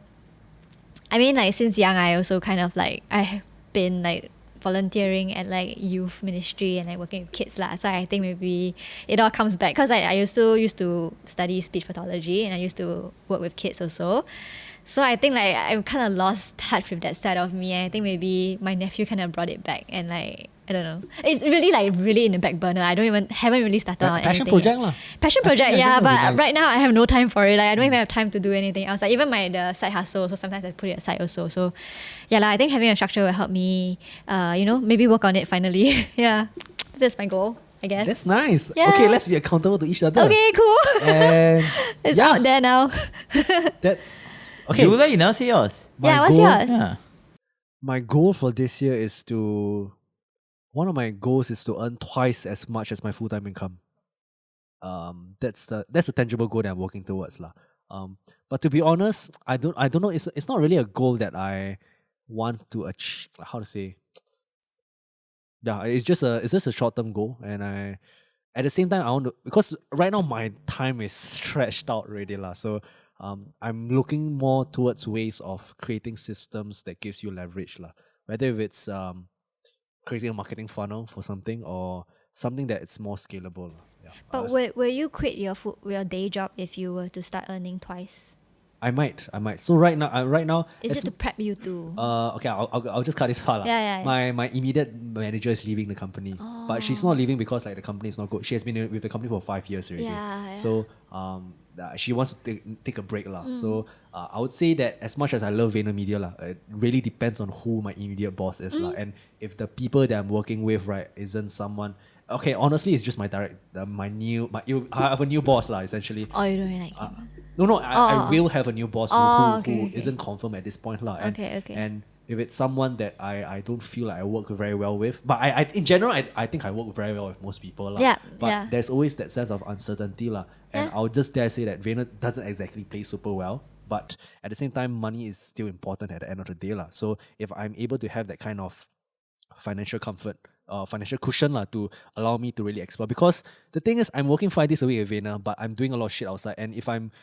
I mean since young I also kind of I have been volunteering at youth ministry and working with kids lah. So I think maybe it all comes back because I also used to study speech pathology and I used to work with kids also. So I think I'm kind of lost touch with that side of me, and I think maybe my nephew kind of brought it back, and I don't know, it's really really in the back burner. I haven't really started on Passion anything project yet. lah. Passion I think project, that yeah, would be but nice. right now I have no time for it. I don't even have time to do anything else. Even the side hustle, so sometimes I put it aside also. So I think having a structure will help me, maybe work on it finally. Yeah, that's my goal, I guess. That's nice. Yeah. Okay, let's be accountable to each other. Okay, cool. And It's yeah, out there now. that's okay. You never say yours. Yeah, what's goal- yours? Yeah. My goal for this year is one of my goals is to earn twice as much as my full-time income. That's a tangible goal that I'm working towards lah. But to be honest, I don't know. It's not really a goal that I want to achieve. How to say? Yeah, it's just a short-term goal, and at the same time I want to, because right now my time is stretched out already lah. So I'm looking more towards ways of creating systems that gives you leverage lah. Whether if it's creating a marketing funnel for something or something that it's more scalable lah. Yeah. But will you quit your day job if you were to start earning twice? I might. So right now, Is it to prep you to? okay, I'll just cut this part lah. Yeah. My immediate manager is leaving the company, but she's not leaving because like the company is not good. She has been with the company for 5 years already. Yeah. So she wants to take a break lah. So I would say that as much as I love VaynerMedia lah, it really depends on who my immediate boss is lah. And if the people that I'm working with right isn't someone. Okay, honestly, it's just my direct, I have a new boss lah essentially. Oh, you don't really like him. No, I will have a new boss who okay. isn't confirmed at this point lah. And, Okay. And if it's someone that I don't feel like I work very well with, but I in general I think I work very well with most people lah. Yeah, But yeah. there's always that sense of uncertainty lah. And Yeah. I'll just dare say that Vayner doesn't exactly play super well. But at the same time, money is still important at the end of the day lah. So if I'm able to have that kind of financial comfort, financial cushion lah to allow me to really explore. Because the thing is, I'm working 5 days a week at Vayner, but I'm doing a lot of shit outside. And if I'm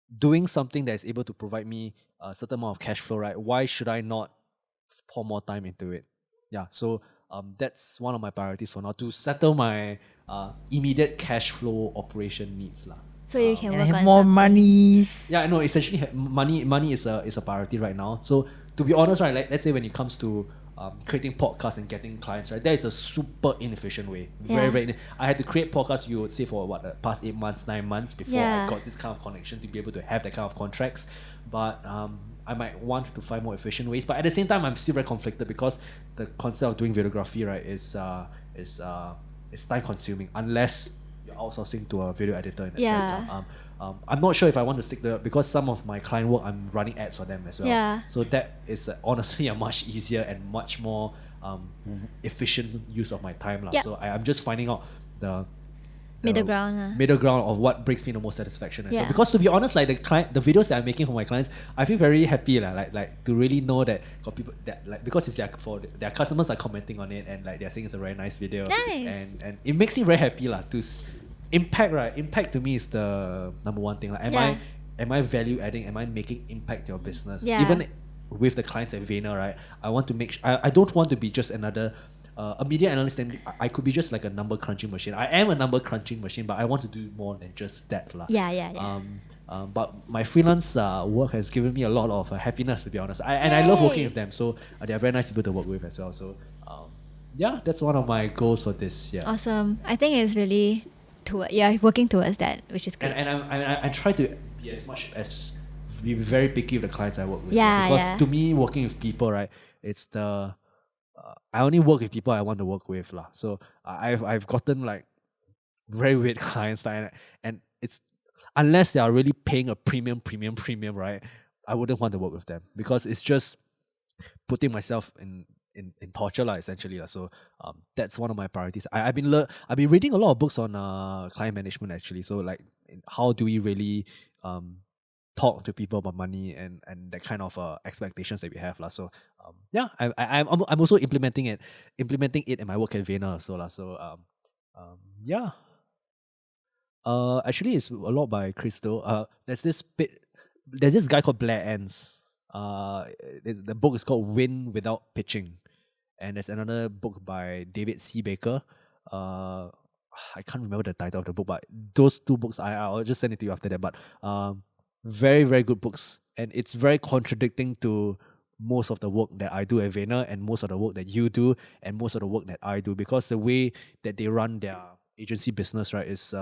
doing something that is able to provide me a certain amount of cash flow, right? Why should I not pour more time into it? Yeah, so that's one of my priorities for now, to settle my immediate cash flow operation needs lah. So you can And work have on more something. monies. Yeah, no, essentially money is a priority right now. So to be honest, right, like, let's say when it comes to creating podcasts and getting clients, right, that is a super inefficient way. Very. I had to create podcasts, you would say, for what, the past 8 months, 9 months before I got this kind of connection to be able to have that kind of contracts. But I might want to find more efficient ways. But at the same time, I'm still very conflicted because the concept of doing videography, right, is time consuming unless you're outsourcing to a video editor in that sense lah. I'm not sure if I want to stick to it because some of my client work, I'm running ads for them as well. Yeah. So that is honestly a much easier and much more efficient use of my time lah. Yep. So I'm just finding out the Middle ground lah. middle ground of what brings me the most satisfaction. And so, Yeah. because to be honest, like the videos that I'm making for my clients, I feel very happy lah. Like to really know that got people that like, because it's like for their customers are commenting on it and like they're saying it's a very nice video. Nice. And it makes me very happy lah to impact to me is the number one thing. Like am I value adding? Am I making impact to your business? Yeah. Even with the clients at Vayner, right? I want to I don't want to be just another a media analyst. And I could be just like a number crunching machine. I am a number crunching machine, but I want to do more than just that lah. Yeah. But my freelance work has given me a lot of happiness, to be honest. I love working with them. So they are very nice people to work with as well. So yeah, that's one of my goals for this year. Awesome. I think it's really working towards that, which is great. And I try to be be very picky with the clients I work with. Yeah, because yeah. to me, working with people, right, it's I only work with people I want to work with lah. So I've gotten like very weird clients and it's unless they are really paying a premium, right, I wouldn't want to work with them because it's just putting myself in torture lah, essentially lah. So that's one of my priorities. I've been reading a lot of books on client management actually. So like how do we really talk to people about money and that kind of expectations that we have lah. So yeah, I'm also implementing it in my work at Vayner so lah. So yeah. Actually, it's a lot by Crystal. There's this guy called Blair Enns. The book is called Win Without Pitching, and there's another book by David C. Baker. I can't remember the title of the book, but those two books I'll just send it to you after that. But very, very good books, and it's very contradicting to most of the work that I do at Vayner and most of the work that you do and most of the work that I do, because the way that they run their agency business, right, is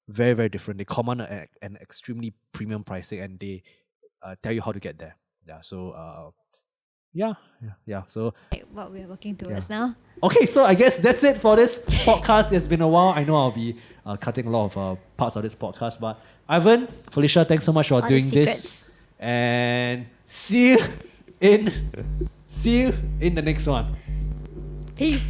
very, very different. They command an extremely premium pricing and they tell you how to get there. Yeah, so yeah. So What we're working towards now. okay, so I guess that's it for this podcast. It's been a while. I know I'll be cutting a lot of parts of this podcast, but Ivan, Felicia, thanks so much for All the doing this, secrets. and see you in the next one. Peace.